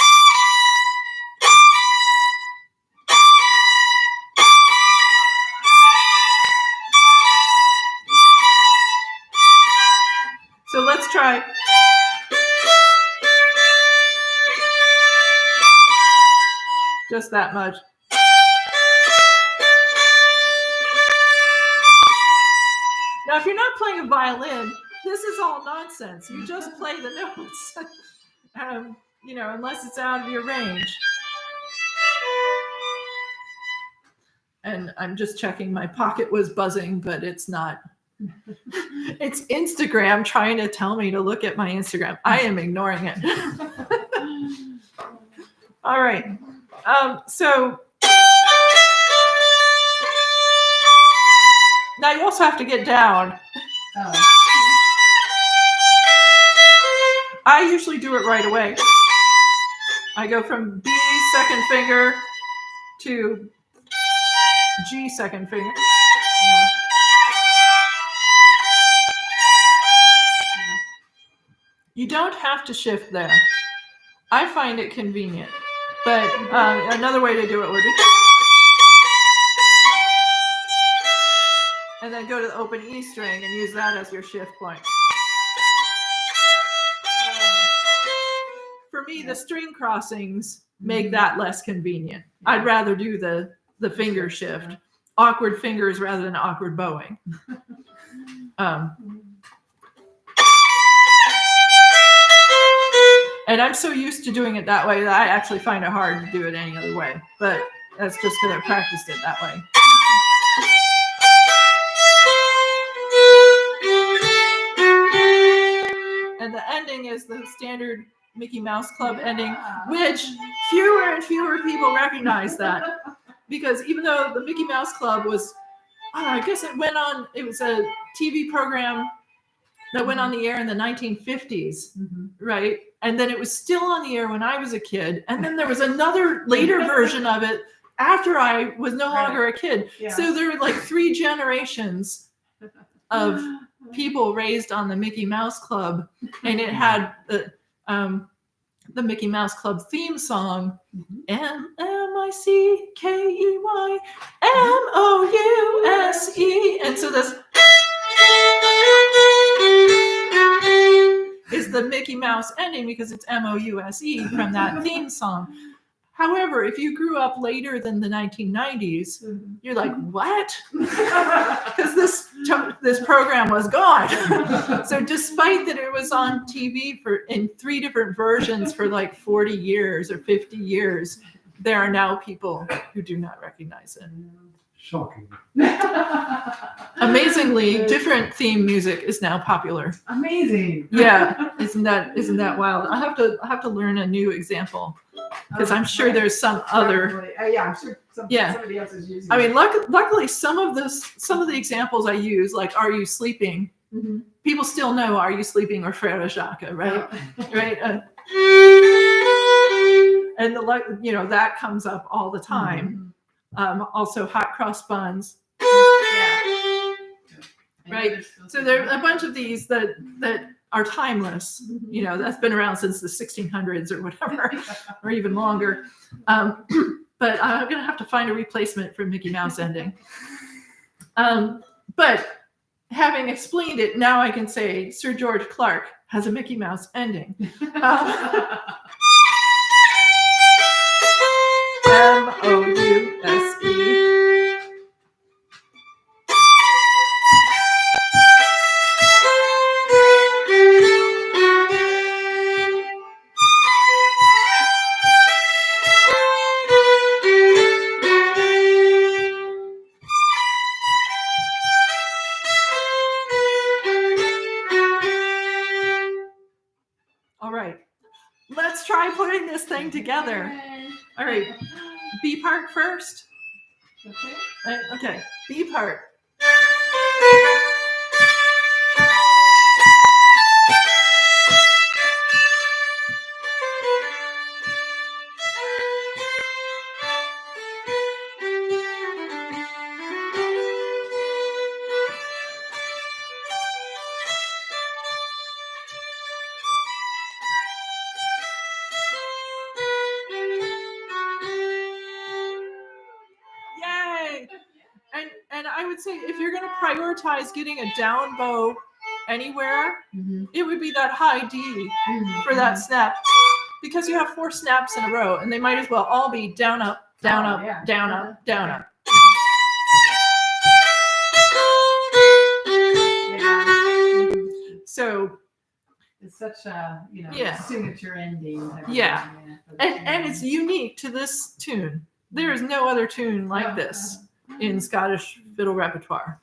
So let's try. Just that much. Now, if you're not playing a violin, this is all nonsense. You just play the notes, unless it's out of your range. And I'm just checking my pocket was buzzing, but it's not. It's Instagram trying to tell me to look at my Instagram. I am ignoring it. All right. So now you also have to get down. Oh. I usually do it right away. I go from B 2nd finger to G 2nd finger. You don't have to shift there. I find it convenient. But another way to do it would be, and then go to the open E string and use that as your shift point. For me, the string crossings make that less convenient. I'd rather do the finger shift, awkward fingers rather than awkward bowing. And I'm so used to doing it that way that I actually find it hard to do it any other way. But that's just because I practiced it that way. And the ending is the standard Mickey Mouse Club ending, which fewer and fewer people recognize that. Because even though the Mickey Mouse Club was, I guess it was a TV program that went on the air in the 1950s, right? And then it was still on the air when I was a kid. And then there was another later version of it after I was no longer a kid. Yeah. So there were like 3 generations of people raised on the Mickey Mouse Club. And it had the Mickey Mouse Club theme song, M-M-I-C-K-E-Y-M-O-U-S-E. And so this is the Mickey Mouse ending because it's M-O-U-S-E from that theme song. However, if you grew up later than the 1990s, you're like, what? Because this program was gone. So despite that it was on TV in 3 different versions for like 40 years or 50 years, there are now people who do not recognize it. Shocking. Amazingly, different theme music is now popular. Amazing. Yeah, isn't that wild? I have to learn a new example because I'm sure there's some other. Yeah, I'm sure somebody else is using. I mean, luckily, some of the examples I use, like "Are you sleeping?" People still know "Are you sleeping?" or "Frère Jacques," right? Right. And that comes up all the time. Also, hot cross buns. Right. So there are a bunch of these that are timeless. That's been around since the 1600s or whatever, or even longer. But I'm going to have to find a replacement for Mickey Mouse ending. But having explained it, now I can say Sir George Clark has a Mickey Mouse ending. M-O-U-S-E. All right, let's try putting this thing together. All right, B part first. Okay, B part. And I would say if you're going to prioritize getting a down bow anywhere, it would be that high D for that snap, because you have 4 snaps in a row, and they might as well all be down, up, down, up, down, up, down, up. So it's such a signature ending. Yeah, and it's unique to this tune. There is no other tune like this in Scottish fiddle repertoire.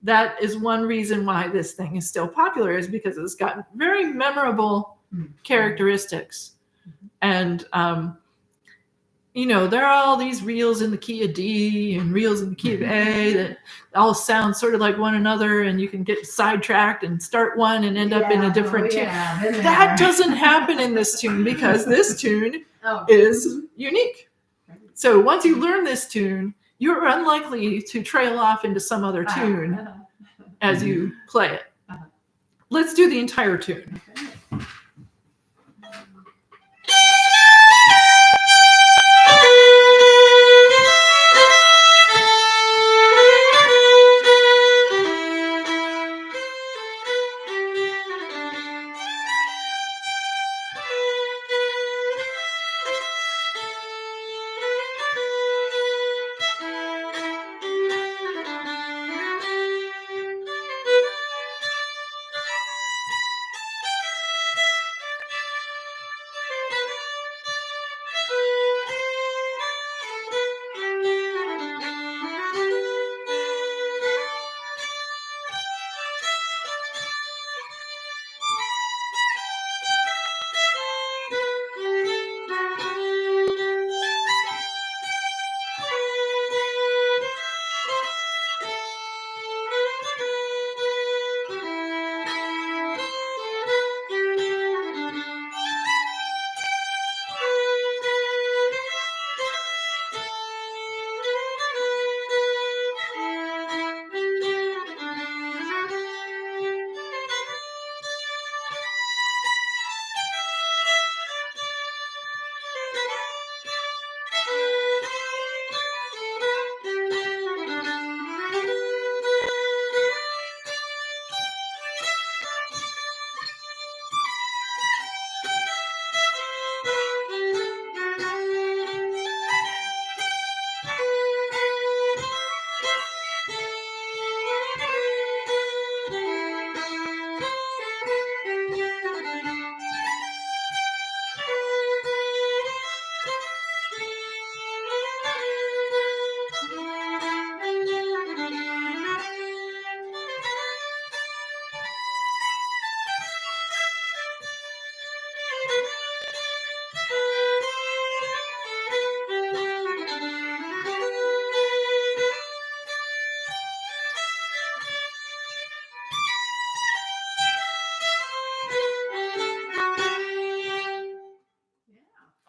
That is one reason why this thing is still popular, is because it's got very memorable characteristics. And, there are all these reels in the key of D and reels in the key of A that all sound sort of like one another, and you can get sidetracked and start one and end up in a different tune. That doesn't happen in this tune, because this tune is unique. So once you learn this tune, you're unlikely to trail off into some other tune as you play it. Let's do the entire tune.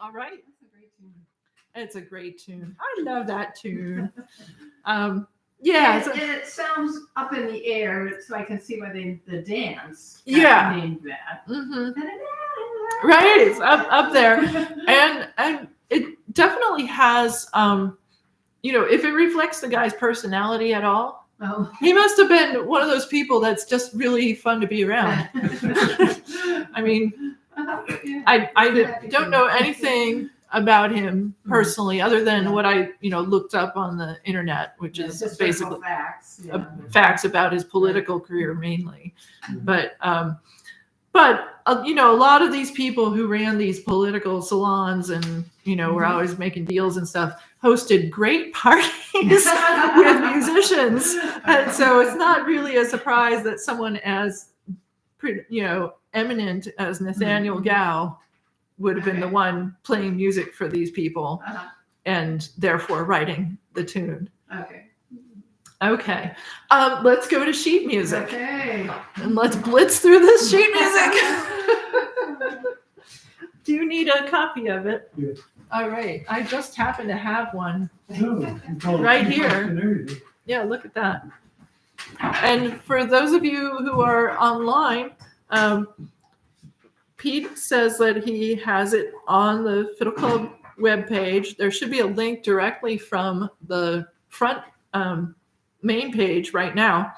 All right. That's a great tune. It's a great tune. I love that tune. Yeah. And, So, and it sounds up in the air, so I can see why the dance got Yeah. named that. mhm. Right. It's up there. And it definitely has, if it reflects the guy's personality at all, Oh. he must have been one of those people that's just really fun to be around. I mean, Yeah. I don't know anything about him personally other than what I, looked up on the internet, which is Historical basically facts. Yeah. facts about his political career mainly. But a lot of these people who ran these political salons and, were always making deals and stuff, hosted great parties with musicians. And so it's not really a surprise that someone as, eminent as Nathaniel Gow would have been the one playing music for these people and therefore writing the tune. Okay. Let's go to sheet music. Okay. And let's blitz through this sheet music. Do you need a copy of it? Yeah. All right. I just happen to have one. No, Right here. and everything. Yeah, look at that. And for those of you who are online, Pete says that he has it on the Fiddle Club webpage. There should be a link directly from the front main page right now.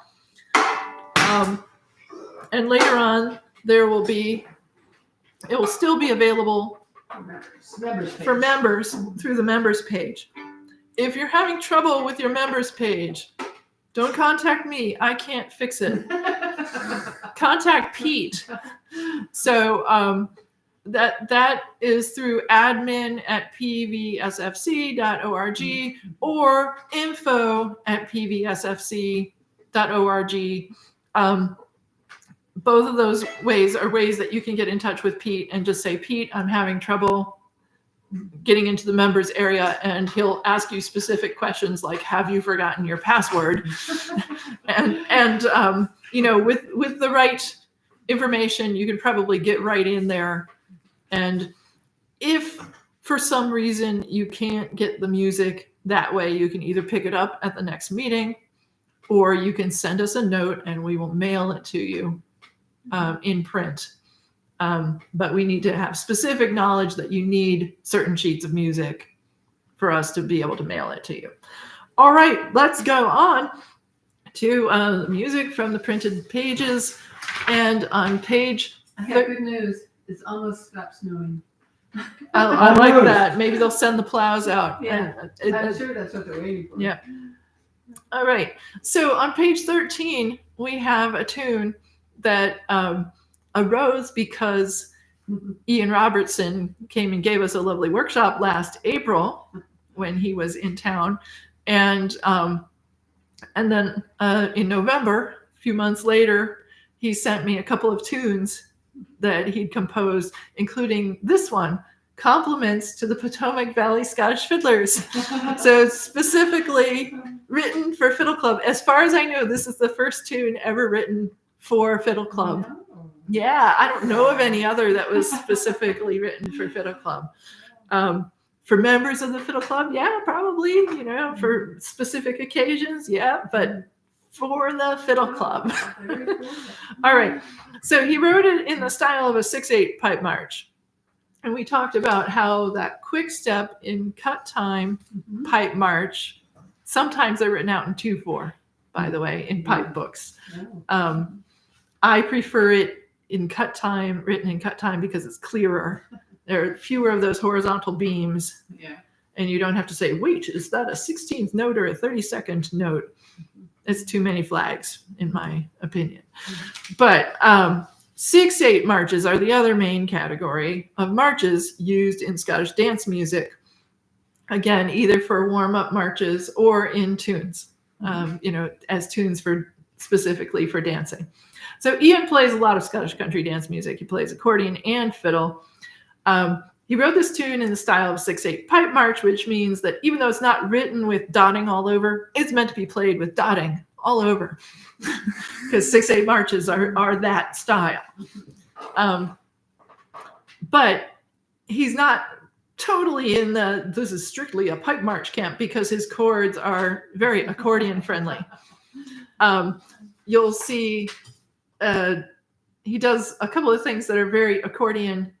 And later on, it will still be available for members through the members page. If you're having trouble with your members page, don't contact me. I can't fix it. Contact Pete. So that is through admin@pvsfc.org or info@pvsfc.org. Both of those ways are ways that you can get in touch with Pete and just say, Pete, I'm having trouble getting into the members area, and he'll ask you specific questions like, have you forgotten your password? and with the right information, you can probably get right in there. And if for some reason you can't get the music that way, you can either pick it up at the next meeting, or you can send us a note and we will mail it to you in print. But we need to have specific knowledge that you need certain sheets of music for us to be able to mail it to you. All right, let's go on to music from the printed pages. And on page... I have good news. It's almost stopped snowing. I like that. Maybe they'll send the plows out. Yeah. I'm sure that's what they're waiting for. Yeah. All right. So on page 13, we have a tune that arose because Ian Robertson came and gave us a lovely workshop last April when he was in town. And then in November, a few months later, he sent me a couple of tunes that he'd composed, including this one, Compliments to the Potomac Valley Scottish Fiddlers. So it's specifically written for Fiddle Club. As far as I know, this is the first tune ever written for Fiddle Club. Oh. Yeah, I don't know of any other that was specifically written for Fiddle Club. For members of the Fiddle Club, yeah, probably, for specific occasions, yeah, but for the Fiddle Club. Very cool. All right. So he wrote it in the style of a 6/8 pipe march. And we talked about how that quick step in cut time pipe march, sometimes they're written out in 2/4, by the way, in pipe books. I prefer it written in cut time because it's clearer. There are fewer of those horizontal beams. Yeah. And you don't have to say, wait, is that a 16th note or a 32nd note? It's too many flags, in my opinion. But 6/8 marches are the other main category of marches used in Scottish dance music. Again, either for warm-up marches or in tunes, as tunes specifically for dancing. So Ian plays a lot of Scottish country dance music. He plays accordion and fiddle. He wrote this tune in the style of 6/8 pipe march, which means that even though it's not written with dotting all over, it's meant to be played with dotting all over, because 6/8 marches are that style. But he's not totally in this is strictly a pipe march camp because his chords are very accordion friendly. You'll see he does a couple of things that are very accordion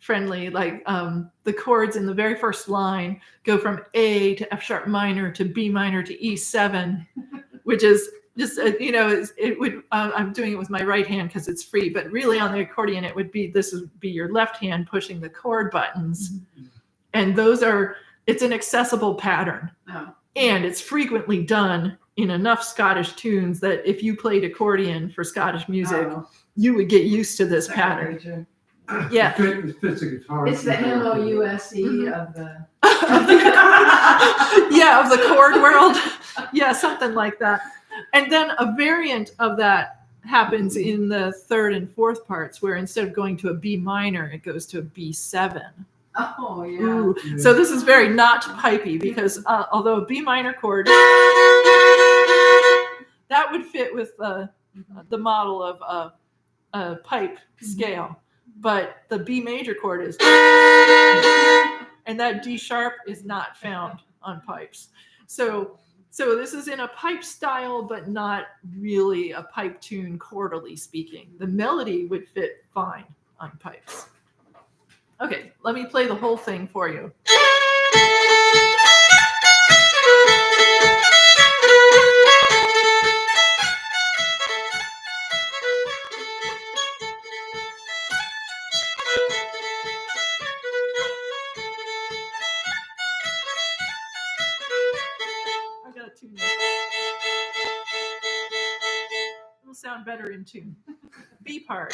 friendly, like the chords in the very first line go from A to F sharp minor to B minor to E7, which is just it would I'm doing it with my right hand because it's free, but really on the accordion it would be your left hand pushing the chord buttons, and it's an accessible pattern, and it's frequently done in enough Scottish tunes that if you played accordion for Scottish music, you would get used to this pattern. Yeah, It fits a guitar. It's the MOUSE of the yeah, of the chord world. Yeah, something like that. And then a variant of that happens in the third and fourth parts, where instead of going to a B minor, it goes to a B7. Oh yeah. Ooh. So this is very not pipey because although a B minor chord, that would fit with the model of a pipe scale, but the B major chord is, and that D sharp is not found on pipes. So this is in a pipe style, but not really a pipe tune chordally speaking. The melody would fit fine on pipes. Okay, let me play the whole thing for you. I got a tune there. It'll sound better in tune. B part.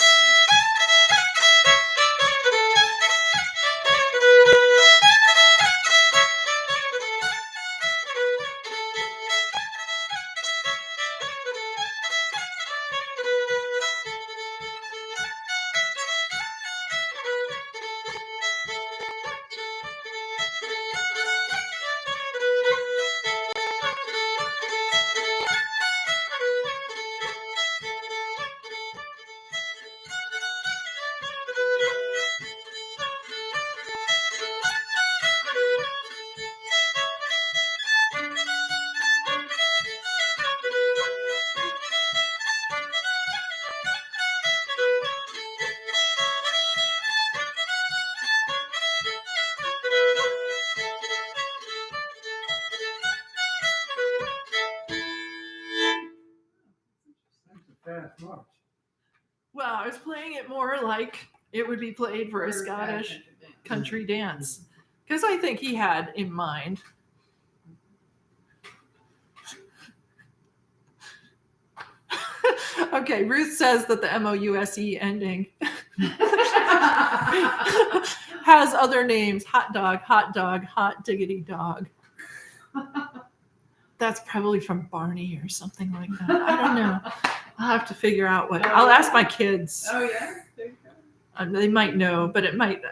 Fast march. Well, I was playing it more like it would be played for a Scottish country dance, because I think he had in mind. Okay, Ruth says that the MOUSE ending has other names: hot dog, hot diggity dog. That's probably from Barney or something like that. I don't know. I'll have to figure out what. I'll ask my kids. Oh yeah. There you go. They might know, but it might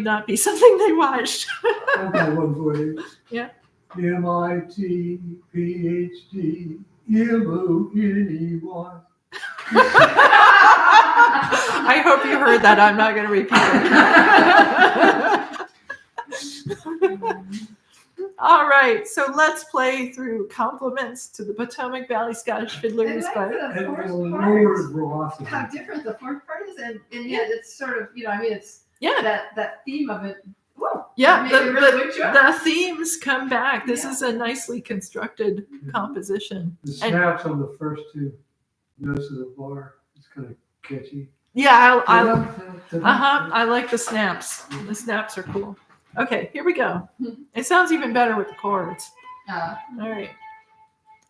not be something they watched. I got one for you. Yeah. MIT, PhD, MONEY. I hope you heard that. I'm not going to repeat it. All right, so let's play through Compliments to the Potomac Valley Scottish Fiddlers. I like the And fourth lowered part. velocity. How different the fourth part is, and yet it's sort of, it's Yeah, that theme of it. Whoa, yeah. maybe it really wakes you up. The themes come back. This is a nicely constructed composition. The snaps on the first two notes of the bar is kind of catchy. Yeah, I like the snaps. The snaps are cool. Okay, here we go. It sounds even better with the chords. All right.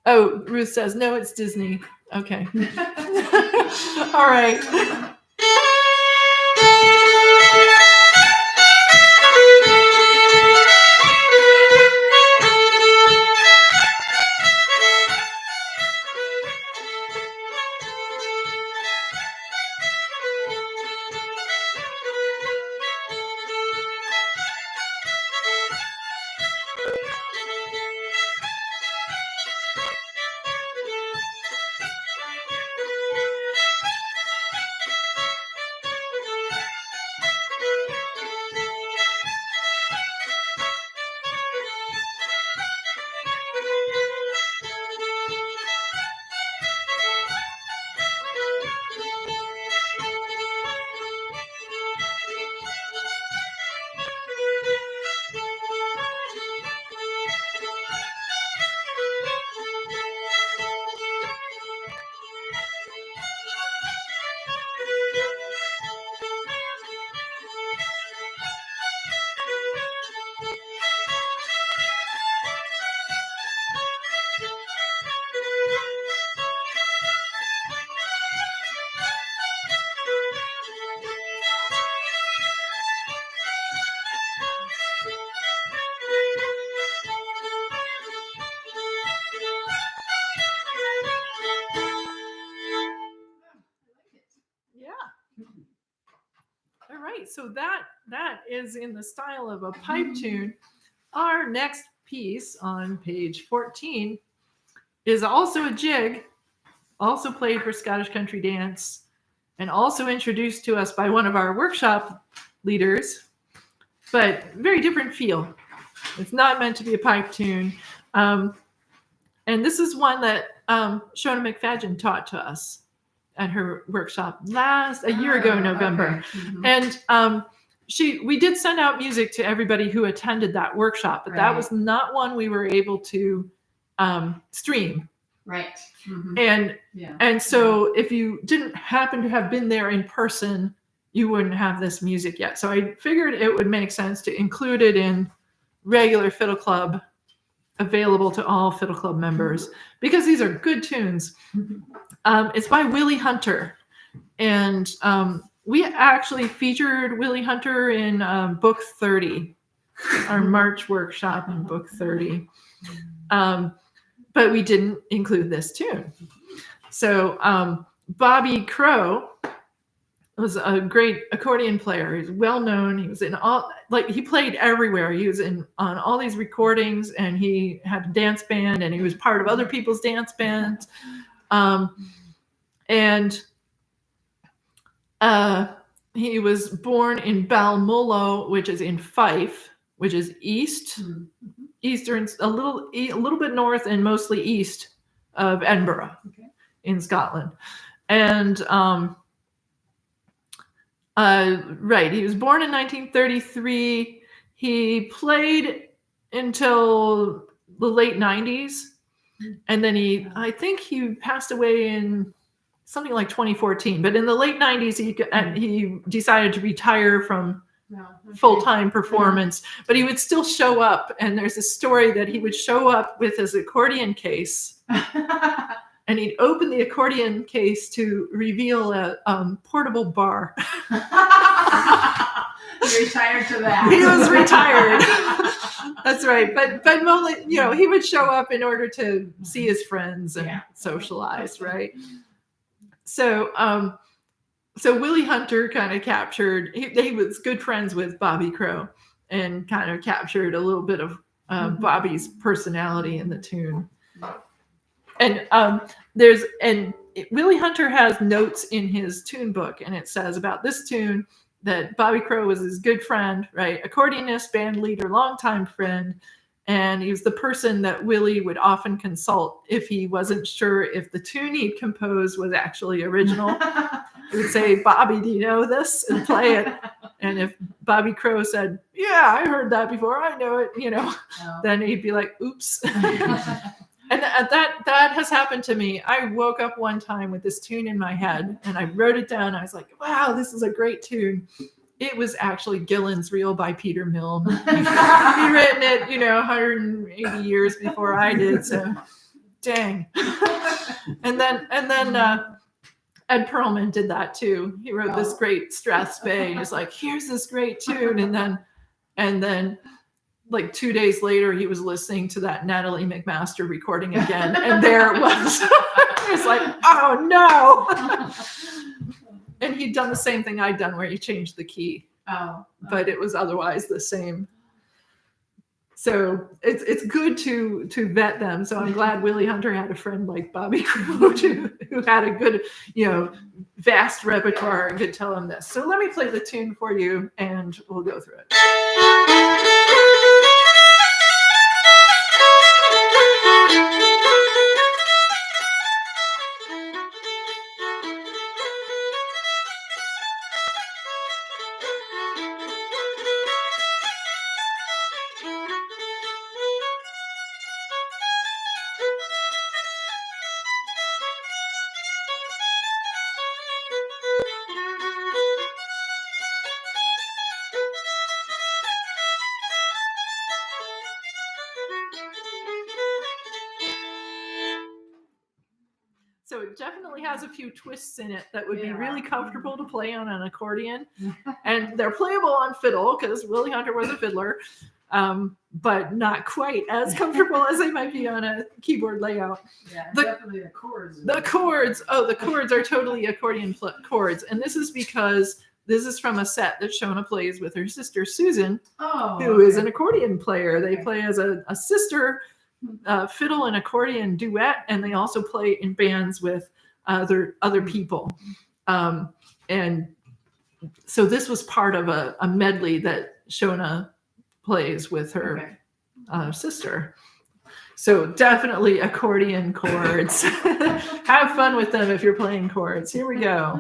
Oh, Ruth says, no, it's Disney. Okay. All right. so that is in the style of a pipe tune. Our next piece on page 14 is also a jig, also played for Scottish country dance, and also introduced to us by one of our workshop leaders, but very different feel. It's not meant to be a pipe tune. And this is one that Shona McFadden taught to us at her workshop a year ago, November. Okay. Mm-hmm. And we did send out music to everybody who attended that workshop, but that was not one we were able to stream. Right. Mm-hmm. And so if you didn't happen to have been there in person, you wouldn't have this music yet. So I figured it would make sense to include it in regular Fiddle Club, available to all Fiddle Club members, because these are good tunes. It's by Willie Hunter. And we actually featured Willie Hunter in book 30, our March workshop in book 30. But we didn't include this tune. So Bobby Crow was a great accordion player. He's well known. He was in he played everywhere. He was on all these recordings, and he had a dance band, and he was part of other people's dance bands. He was born in Balmullo, which is in Fife, which is eastern, a little bit north and mostly east of Edinburgh, in Scotland. And he was born in 1933. He played until the late 90s, and then I think he passed away in something like 2014. But in the late 90s, he decided to retire from full-time performance, but he would still show up. And there's a story that he would show up with his accordion case, and he'd open the accordion case to reveal a portable bar. He retired to that. He was retired. That's right. But mostly, he would show up in order to see his friends and socialize, right? So Willie Hunter kind of captured, he was good friends with Bobby Crow, and kind of captured a little bit of Bobby's personality in the tune. And Willie Hunter has notes in his tune book, and it says about this tune that Bobby Crow was his good friend, right? Accordionist, band leader, longtime friend. And he was the person that Willie would often consult if he wasn't sure if the tune he'd composed was actually original. He would say, "Bobby, do you know this?" and play it. And if Bobby Crow said, "Yeah, I heard that before, I know it," then he'd be like, "Oops." And that has happened to me. I woke up one time with this tune in my head, and I wrote it down. I was like, "Wow, this is a great tune." It was actually Gillen's Reel by Peter Milne. He written it, 180 years before I did. So, dang. And then Ed Perlman did that too. He wrote this great Strathspey, and he's like, "Here's this great tune," and then. Like 2 days later, he was listening to that Natalie McMaster recording again, and there it was. It was like, "Oh no!" And he'd done the same thing I'd done, where he changed the key, but it was otherwise the same. So it's good to vet them. So I'm glad Willie Hunter had a friend like Bobby Crow who had a good, vast repertoire and could tell him this. So let me play the tune for you, and we'll go through it. So it definitely has a few twists in it that would be really comfortable to play on an accordion. And they're playable on fiddle, because Willie Hunter was a fiddler, but not quite as comfortable as they might be on a keyboard layout. Yeah, definitely the chords. The chords. Oh, the chords are totally accordion chords. And this is because this is from a set that Shona plays with her sister Susan, Oh, who is okay. an accordion player. They Okay. play as a sister fiddle and accordion duet, and they also play in bands with other people. And so this was part of a medley that Shona plays with her sister. So definitely accordion chords. Have fun with them if you're playing chords. Here we go.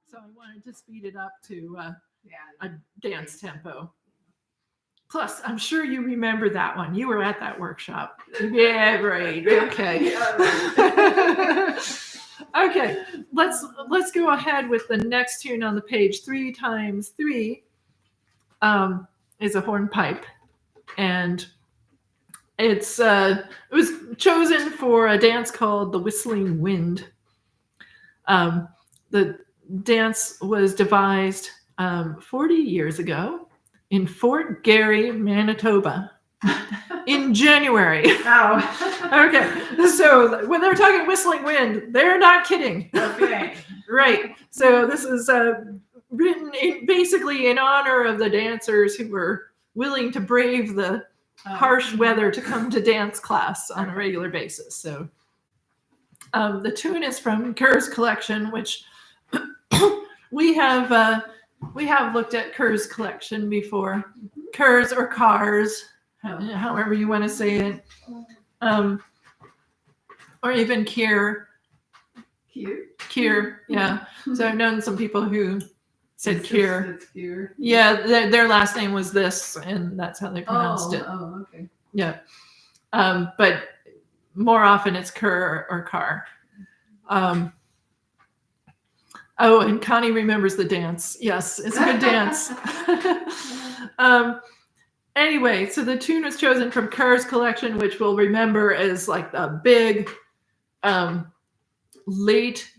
So I wanted to speed it up to a dance tempo. Plus, I'm sure you remember that one. You were at that workshop. Yeah, right. Okay. Okay, let's go ahead with the next tune on the page. 3 times 3 is a hornpipe, and it was chosen for a dance called the Whistling Wind. The dance was devised 40 years ago in Fort Garry, Manitoba, in January. Oh. Okay, so when they're talking Whistling Wind, they're not kidding. Okay. Right. So this is written basically in honor of the dancers who were willing to brave the harsh weather to come to dance class on a regular basis. So the tune is from Kerr's collection, which we have looked at Kerr's collection before. Kerr's or Cars, however you want to say it, or even Kier. Kier, yeah. So I've known some people who said Kier. Yeah, their last name was this, and that's how they pronounced it. Oh, okay. Yeah. But more often it's Kerr or Car. Oh, and Connie remembers the dance. Yes, it's a good dance. Anyway, so the tune was chosen from Kerr's collection, which we'll remember as like the big late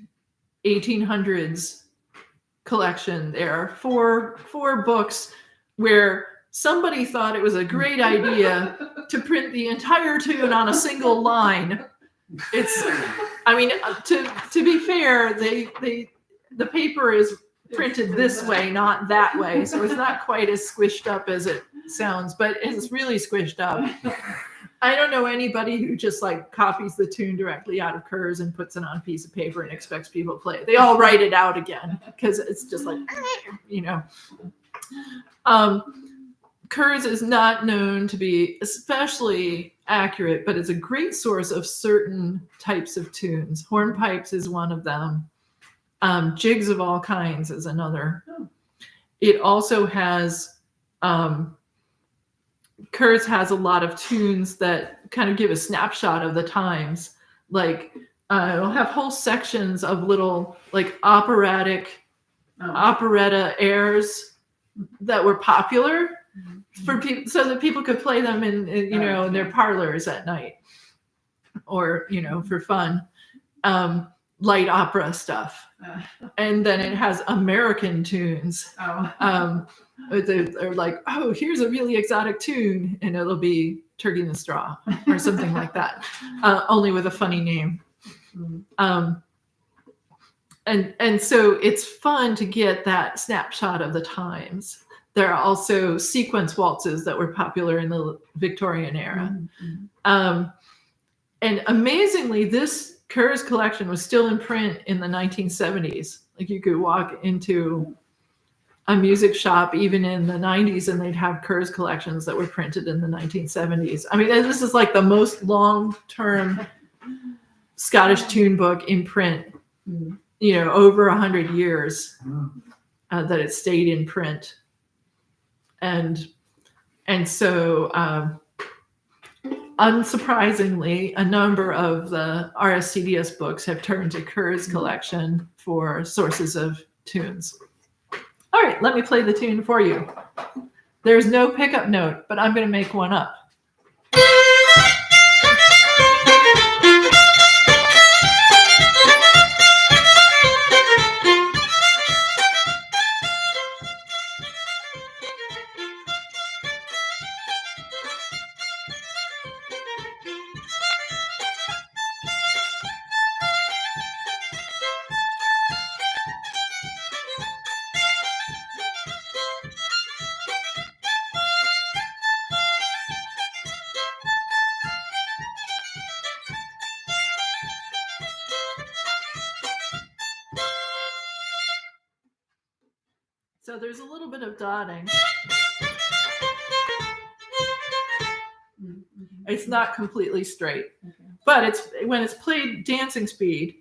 1800s collection. There are four books where somebody thought it was a great idea to print the entire tune on a single line. I mean, to be fair, the paper is printed this way, not that way, so it's not quite as squished up as it sounds, but it's really squished up. I don't know anybody who just like copies the tune directly out of Kerr's and puts it on a piece of paper and expects people to play it. They all write it out again because it's just like, you know. Kurz is not known to be especially accurate, but it's a great source of certain types of tunes. Hornpipes is one of them. Jigs of all kinds is another. Oh. It also has, Kurz has a lot of tunes that kind of give a snapshot of the times. Like it'll have whole sections of little like operetta airs that were popular for people, so that people could play them in in their parlors at night, or for fun, light opera stuff. And then it has American tunes. They're like, oh, here's a really exotic tune, and it'll be Turkey in the Straw or something like that, only with a funny name. And so it's fun to get that snapshot of the times. There are also sequence waltzes that were popular in the Victorian era. And amazingly, this Kurz collection was still in print in the 1970s. Like you could walk into a music shop even in the 90s and they'd have Kurz collections that were printed in the 1970s. I mean, this is like the most long-term Scottish tune book in print, over 100 years that it stayed in print. And so unsurprisingly, a number of the RSCDS books have turned to Kurz collection for sources of tunes. All right, let me play the tune for you. There's no pickup note, but I'm going to make one up. So there's a little bit of dotting. It's not completely straight, but when it's played dancing speed,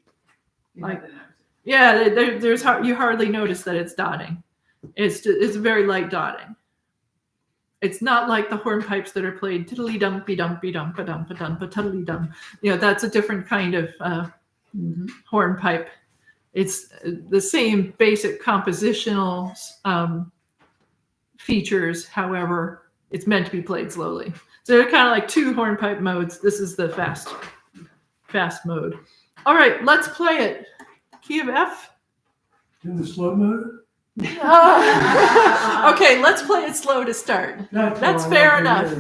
there's you hardly notice that it's dotting. It's very light dotting. It's not like the hornpipes that are played tiddly dumpy dumpy dumpa dumpa dumpa tiddly dum. That's a different kind of hornpipe. It's the same basic compositional features. However, it's meant to be played slowly. So they're kind of like two hornpipe modes. This is the fast mode. All right, let's play it. Key of F. In the slow mode? Okay, let's play it slow to start. That's fair enough.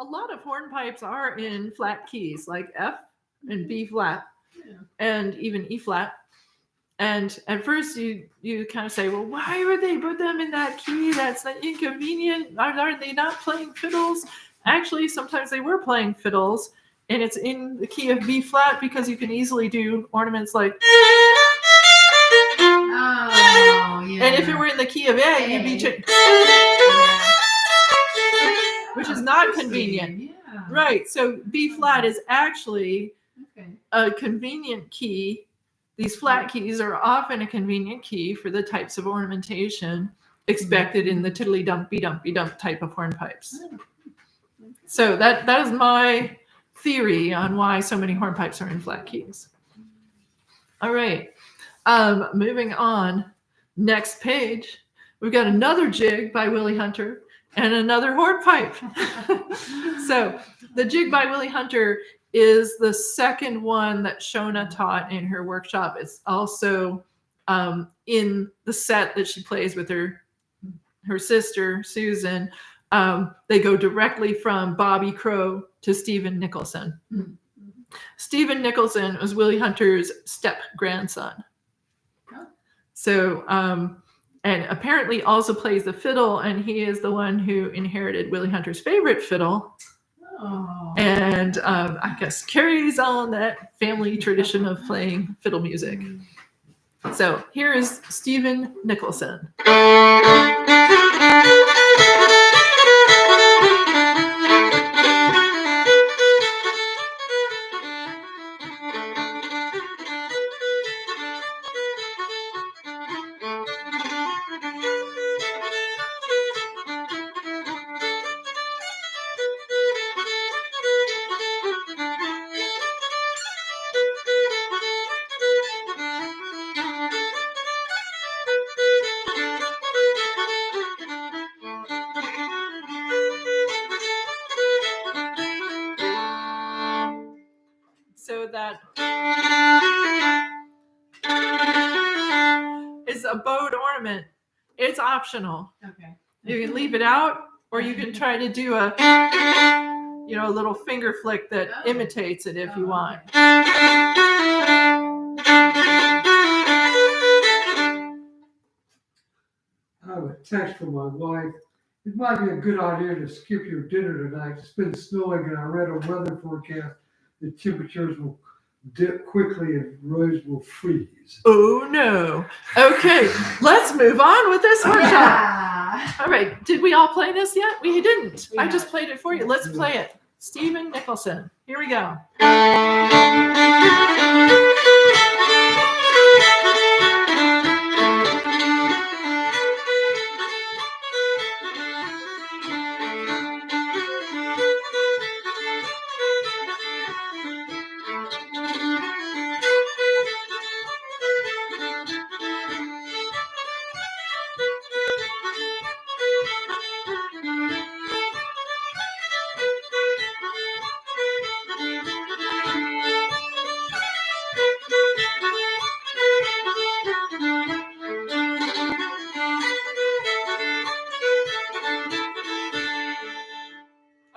lot of hornpipes are in flat keys, like F and B flat, Yeah. and even E flat. And at first, you kind of say, well, why would they put them in that key? That's not inconvenient. Are they not playing fiddles? Actually, sometimes they were playing fiddles, and it's in the key of B flat because you can easily do ornaments like. Oh, yeah. And if it were in the key of A, you'd be. Which is not convenient. Yeah. Right. So B flat is actually Okay. a convenient key. These flat keys are often a convenient key for the types of ornamentation expected in the tiddly dumpy dumpy dump type of hornpipes. So that is my theory on why so many hornpipes are in flat keys. All right. Moving on. Next page. We've got another jig by Willie Hunter and another hornpipe. So the jig by Willie Hunter is the second one that Shona taught in her workshop. It's also in the set that she plays with her sister, Susan. They go directly from Bobby Crow to Stephen Nicholson. Mm-hmm. Stephen Nicholson was Willie Hunter's step-grandson. Oh. So, and apparently also plays the fiddle, and he is the one who inherited Willie Hunter's favorite fiddle. Oh. And I guess carries on that family tradition of playing fiddle music. So here is Stephen Nicholson. So that is a bowed ornament. It's optional. Okay. You can leave it out, or you can try to do a little finger flick that imitates it if you want. I have a text from my wife. It might be a good idea to skip your dinner tonight. It's been snowing, and I read a weather forecast. The temperatures will dip quickly and roads will freeze. Oh no. Okay, let's move on with this workshop. Yeah. All right, did we all play this yet? We didn't. I Yeah. just played it for you. Let's play it. Stephen Nicholson. Here we go.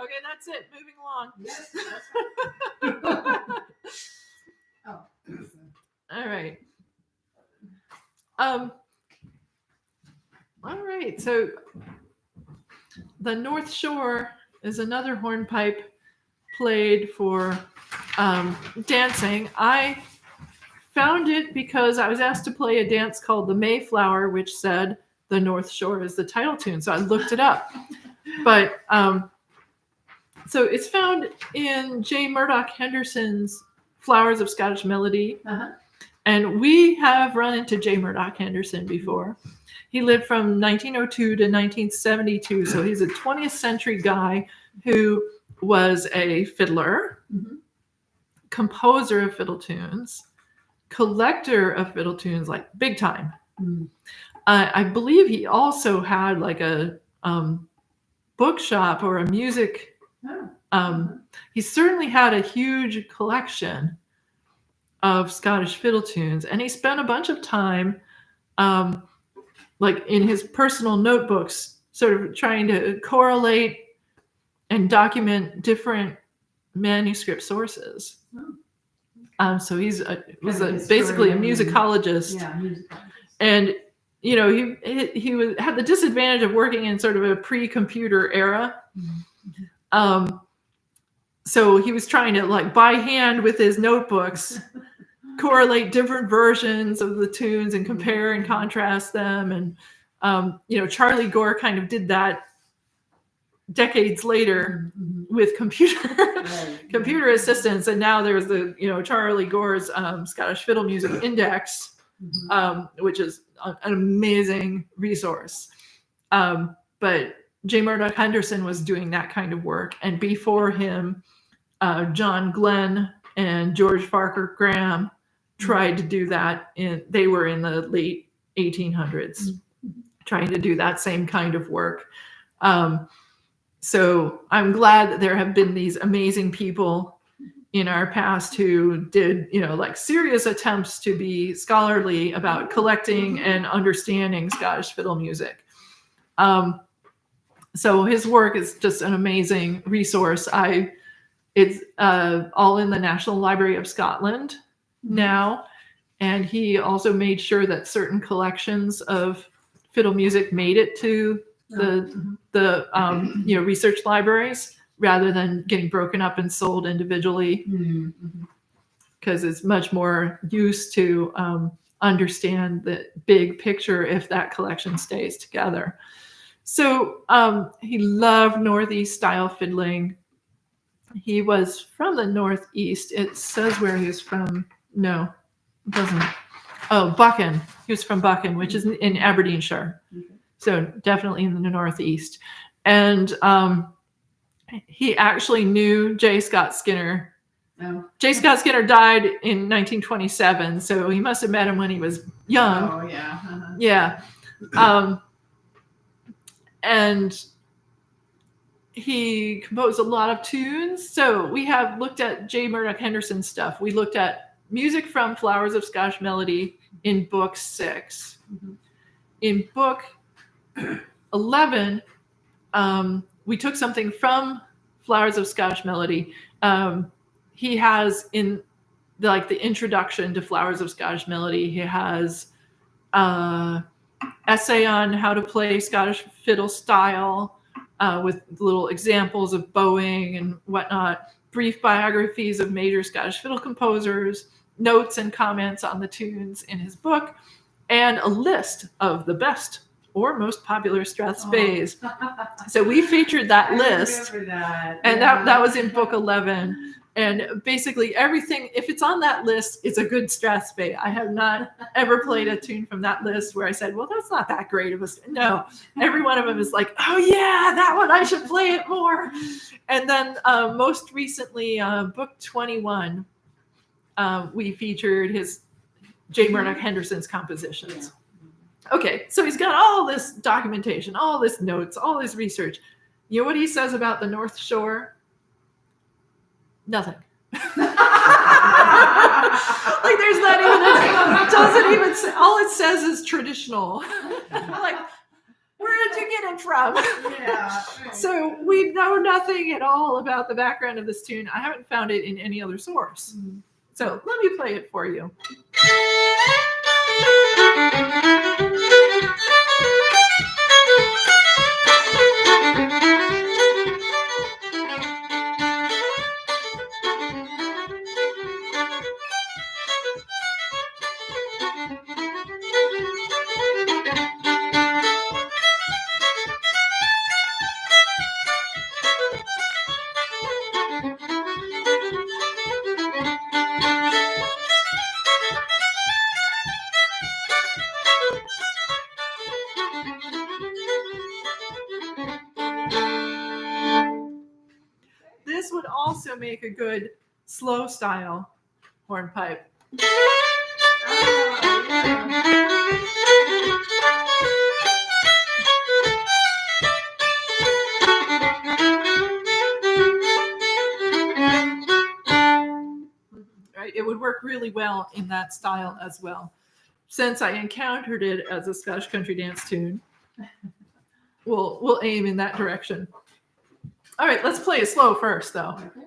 Okay, that's it. Moving along. Yes, that's right. Oh. All right. All right. So the North Shore is another hornpipe played for dancing. I found it because I was asked to play a dance called the Mayflower, which said the North Shore is the title tune. So I looked it up. But so it's found in J. Murdoch Henderson's Flowers of Scottish Melody. Uh-huh. And we have run into J. Murdoch Henderson before. He lived from 1902 to 1972. So he's a 20th century guy who was a fiddler, Mm-hmm. composer of fiddle tunes, collector of fiddle tunes, like big time. Mm-hmm. I believe he also had like a bookshop or a music. Oh. He certainly had a huge collection of Scottish fiddle tunes, and he spent a bunch of time like in his personal notebooks sort of trying to correlate and document different manuscript sources. So he's basically a musicologist. Yeah, musicologist. And he had the disadvantage of working in sort of a pre-computer era. So he was trying to, like, by hand with his notebooks correlate different versions of the tunes and compare and contrast them. And Charlie Gore kind of did that decades later with computer assistance. And now there's the Charlie Gore's Scottish Fiddle Music Index, which is an amazing resource. But J. Murdoch Henderson was doing that kind of work, and before him, John Glenn and George Farquhar Graham tried to do that. They were in the late 1800s, trying to do that same kind of work. So I'm glad that there have been these amazing people in our past who did, like, serious attempts to be scholarly about collecting and understanding Scottish fiddle music. So his work is just an amazing resource. It's all in the National Library of Scotland now, and he also made sure that certain collections of fiddle music made it to the research libraries rather than getting broken up and sold individually, because it's much more used to understand the big picture if that collection stays together. So he loved Northeast style fiddling. He was from the Northeast. It says where he was from. No, it doesn't. Oh, Buchan. He was from Buchan, which is in Aberdeenshire. So definitely in the Northeast. And he actually knew J. Scott Skinner. Oh. J. Scott Skinner died in 1927, so he must have met him when he was young. Oh, yeah. Yeah. And he composed a lot of tunes. So we have looked at J. Murdoch Henderson's stuff. We looked at music from Flowers of Scottish Melody in book 6. In book 11, we took something from Flowers of Scottish Melody. He has in the introduction to Flowers of Scottish Melody, he has essay on how to play Scottish fiddle style with little examples of bowing and whatnot, brief biographies of major Scottish fiddle composers, notes and comments on the tunes in his book, and a list of the best or most popular Strathspeys. So we featured that list, and that was in book 11. And basically everything, if it's on that list, it's a good Strathspey. I have not ever played a tune from that list where I said, well, that's not that great of a... No, every one of them is like, oh yeah, that one, I should play it more. And then most recently, book 21, we featured his J. Murdoch Henderson's compositions. Okay, so he's got all this documentation, all this notes, all this research. You know what he says about the North Shore? Nothing. Like, there's not even it doesn't even say, all it says is traditional. Like, where did you get it from? Yeah. So we know nothing at all about the background of this tune. I haven't found it in any other source. So let me play it for you. This would also make a good slow style hornpipe. Right, it would work really well in that style as well. Since I encountered it as a Scottish country dance tune, we'll aim in that direction. All right, let's play it slow first, though. Okay.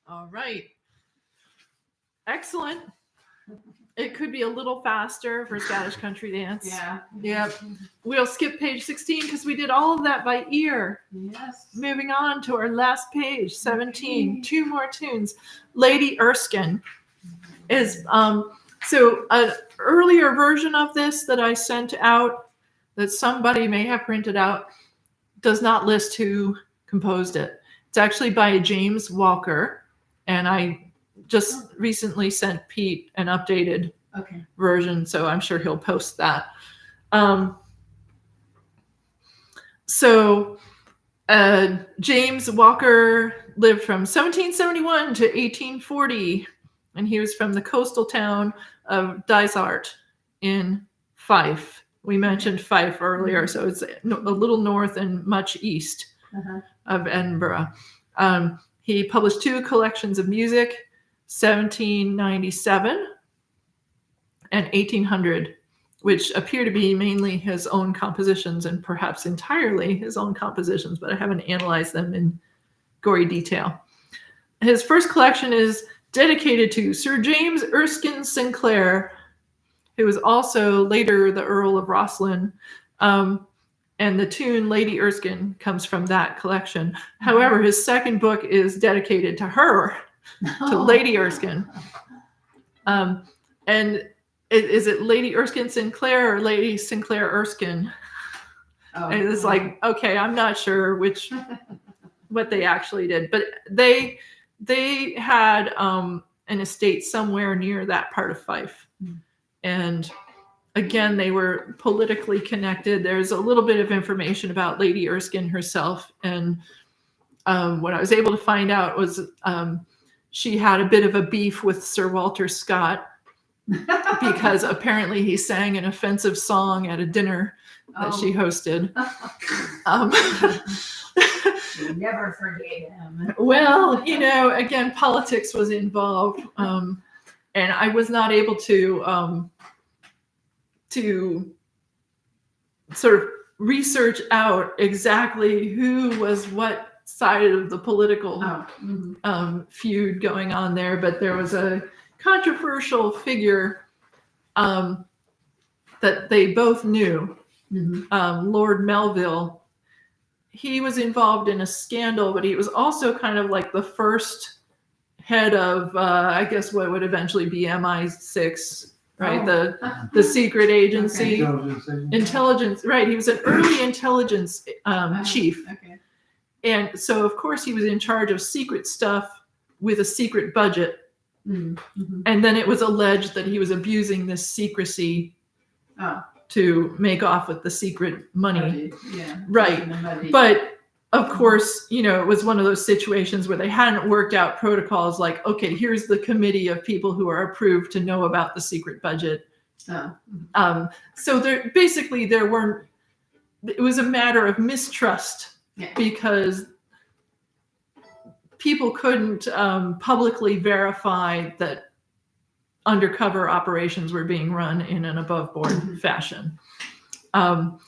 All right. Excellent. It could be a little faster for Scottish country dance. Yeah. Yep. We'll skip page 16 because we did all of that by ear. Yes. Moving on to our last page, 17. Two more tunes. Lady Erskine is so an earlier version of this that I sent out that somebody may have printed out does not list who composed it. It's actually by James Walker, and I just recently sent Pete an updated version, so I'm sure he'll post that. James Walker lived from 1771 to 1840, and he was from the coastal town of Dysart in Fife. We mentioned Fife earlier, so it's a little north and much east of Edinburgh. He published two collections of music, 1797 and 1800, which appear to be mainly his own compositions and perhaps entirely his own compositions, but I haven't analyzed them in gory detail. His first collection is dedicated to Sir James Erskine Sinclair, who was also later the Earl of Rosslyn. And the tune Lady Erskine comes from that collection. However, his second book is dedicated to her, to Lady Erskine. And is it Lady Erskine Sinclair or Lady Sinclair Erskine? And it's like, okay, I'm not sure what they actually did, but they had an estate somewhere near that part of Fife. And again, they were politically connected. There's a little bit of information about Lady Erskine herself. And what I was able to find out was she had a bit of a beef with Sir Walter Scott because apparently he sang an offensive song at a dinner that she hosted. You never forgave him. Well, again, politics was involved, and I was not able to sort of research out exactly who was what side of the political feud going on there, but there was a controversial figure that they both knew, Lord Melville. He was involved in a scandal, but he was also kind of like the first head of, I guess, what would eventually be MI6, right? The secret agency. Intelligence, right. He was an early intelligence chief. Okay. And so, of course, he was in charge of secret stuff with a secret budget. Mm-hmm. And then it was alleged that he was abusing this secrecy to make off with the secret money. Yeah. Right. But of course, it was one of those situations where they hadn't worked out protocols like, okay, here's the committee of people who are approved to know about the secret budget. So it was a matter of mistrust because people couldn't publicly verify that undercover operations were being run in an above board fashion. On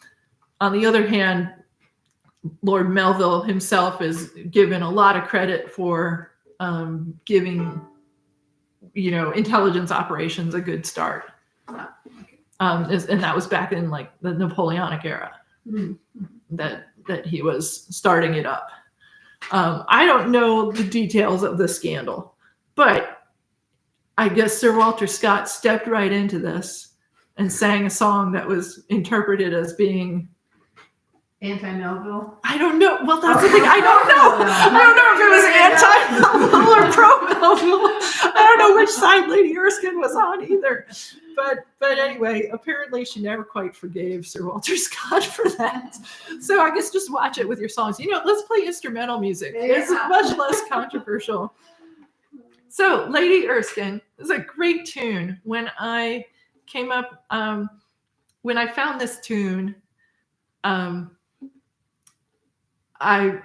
the other hand, Lord Melville himself is given a lot of credit for giving, intelligence operations a good start. And that was back in like the Napoleonic era that he was starting it up. I don't know the details of the scandal, but I guess Sir Walter Scott stepped right into this and sang a song that was interpreted as being anti-Melville? I don't know. Well, that's the thing. I don't know. I don't know if it was anti-Melville or pro-Melville. I don't know which side Lady Erskine was on either. But anyway, apparently she never quite forgave Sir Walter Scott for that. So I guess just watch it with your songs. Let's play instrumental music. It's much less controversial. So Lady Erskine is a great tune. When I came up, when I found this tune, I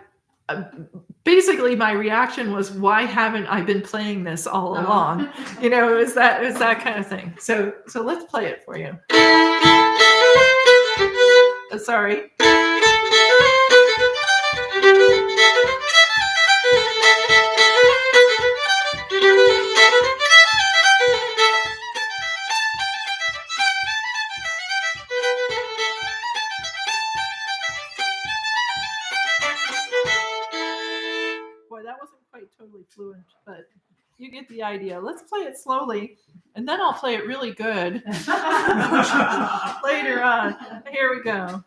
basically my reaction was, why haven't I been playing this all along? It was that kind of thing. So let's play it for you. Sorry. That wasn't quite totally fluent, but you get the idea. Let's play it slowly, and then I'll play it really good later on. Here we go.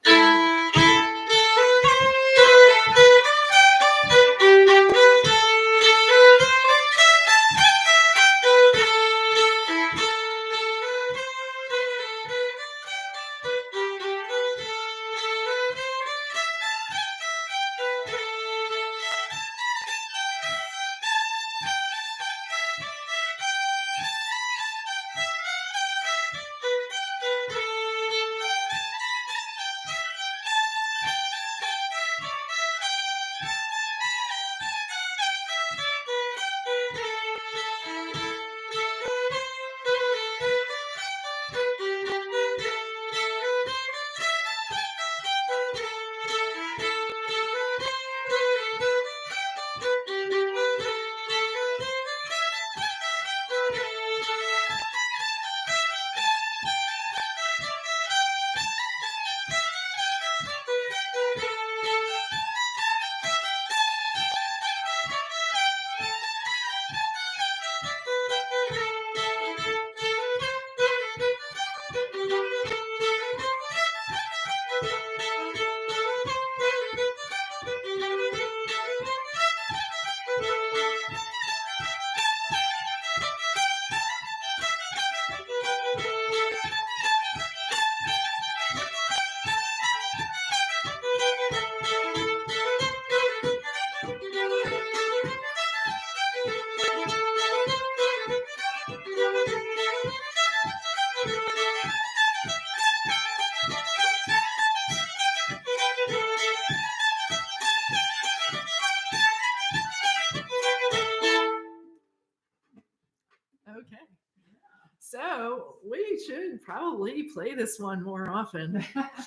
So we should probably play this one more often.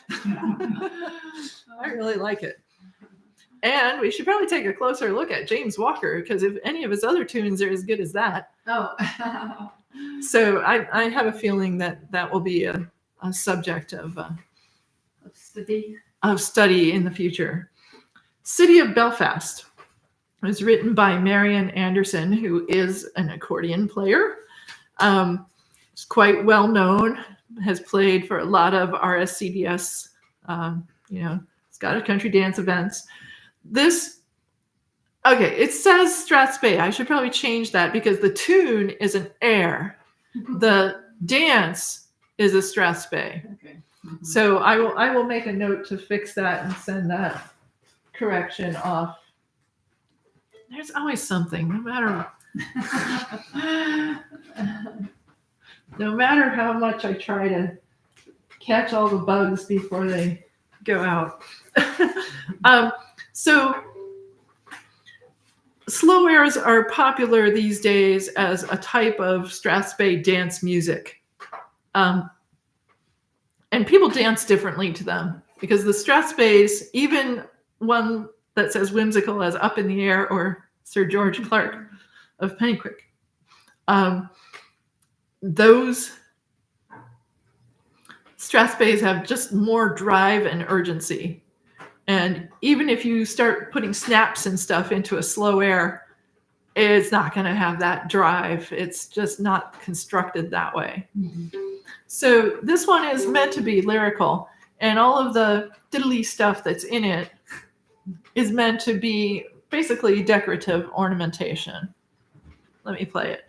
I really like it. And we should probably take a closer look at James Walker, because if any of his other tunes are as good as that. Oh. So I have a feeling that will be a subject of study in the future. City of Belfast was written by Marian Anderson, who is an accordion player. It's quite well known, has played for a lot of RSCDS, Scottish country dance events. It says Strathspey. I should probably change that because the tune is an air. The dance is a Strathspey. Okay. So I will make a note to fix that and send that correction off. There's always something, no matter how much I try to catch all the bugs before they go out. So slow airs are popular these days as a type of Strathspey dance music. And people dance differently to them because the Strathspeys, even one that says whimsical as Up in the Air or Sir George Clark of Pennyquick, those Strathspeys have just more drive and urgency. And even if you start putting snaps and stuff into a slow air, it's not going to have that drive. It's just not constructed that way. Mm-hmm. So this one is meant to be lyrical, and all of the diddly stuff that's in it is meant to be basically decorative ornamentation. Let me play it.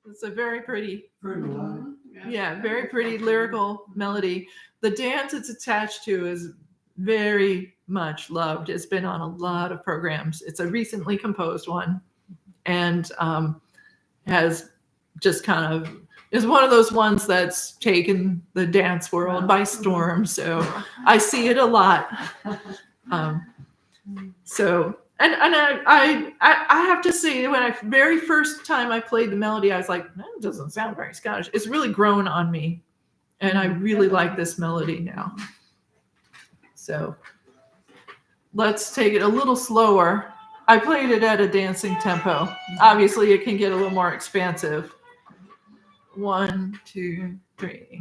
It's a very pretty, Very melodic. very pretty lyrical melody. The dance it's attached to is very much loved. It's been on a lot of programs. It's a recently composed one, and has just kind of is one of those ones that's taken the dance world by storm. So I see it a lot. And I have to say, when very first time I played the melody, I was like, that doesn't sound very Scottish. It's really grown on me, and I really like this melody now. So let's take it a little slower. I played it at a dancing tempo. Obviously, it can get a little more expansive. 1, 2, 3.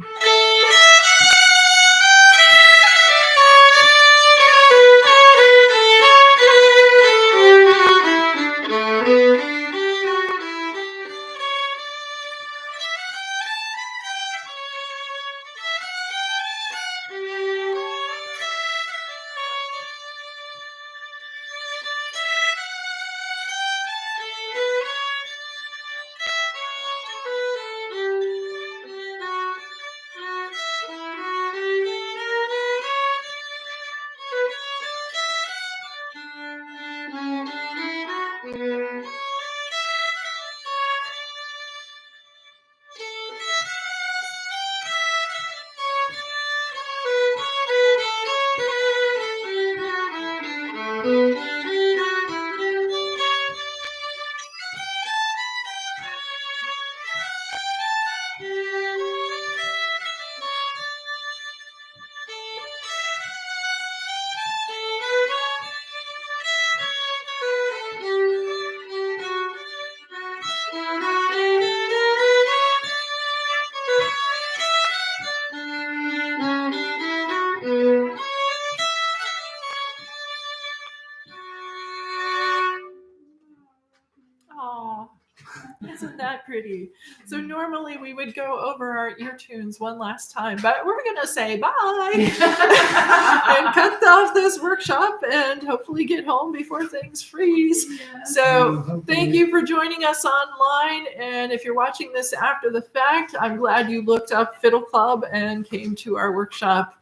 Isn't that pretty? So normally we would go over our ear tunes one last time, but we're going to say bye and cut off this workshop and hopefully get home before things freeze. So thank you for joining us online. And if you're watching this after the fact, I'm glad you looked up Fiddle Club and came to our workshop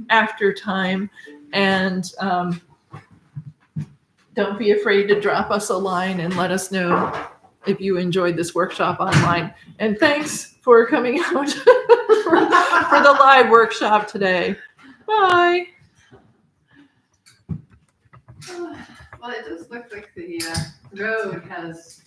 after time. And don't be afraid to drop us a line and let us know if you enjoyed this workshop online. And thanks for coming out for the live workshop today. Bye. Well, it does look like the road has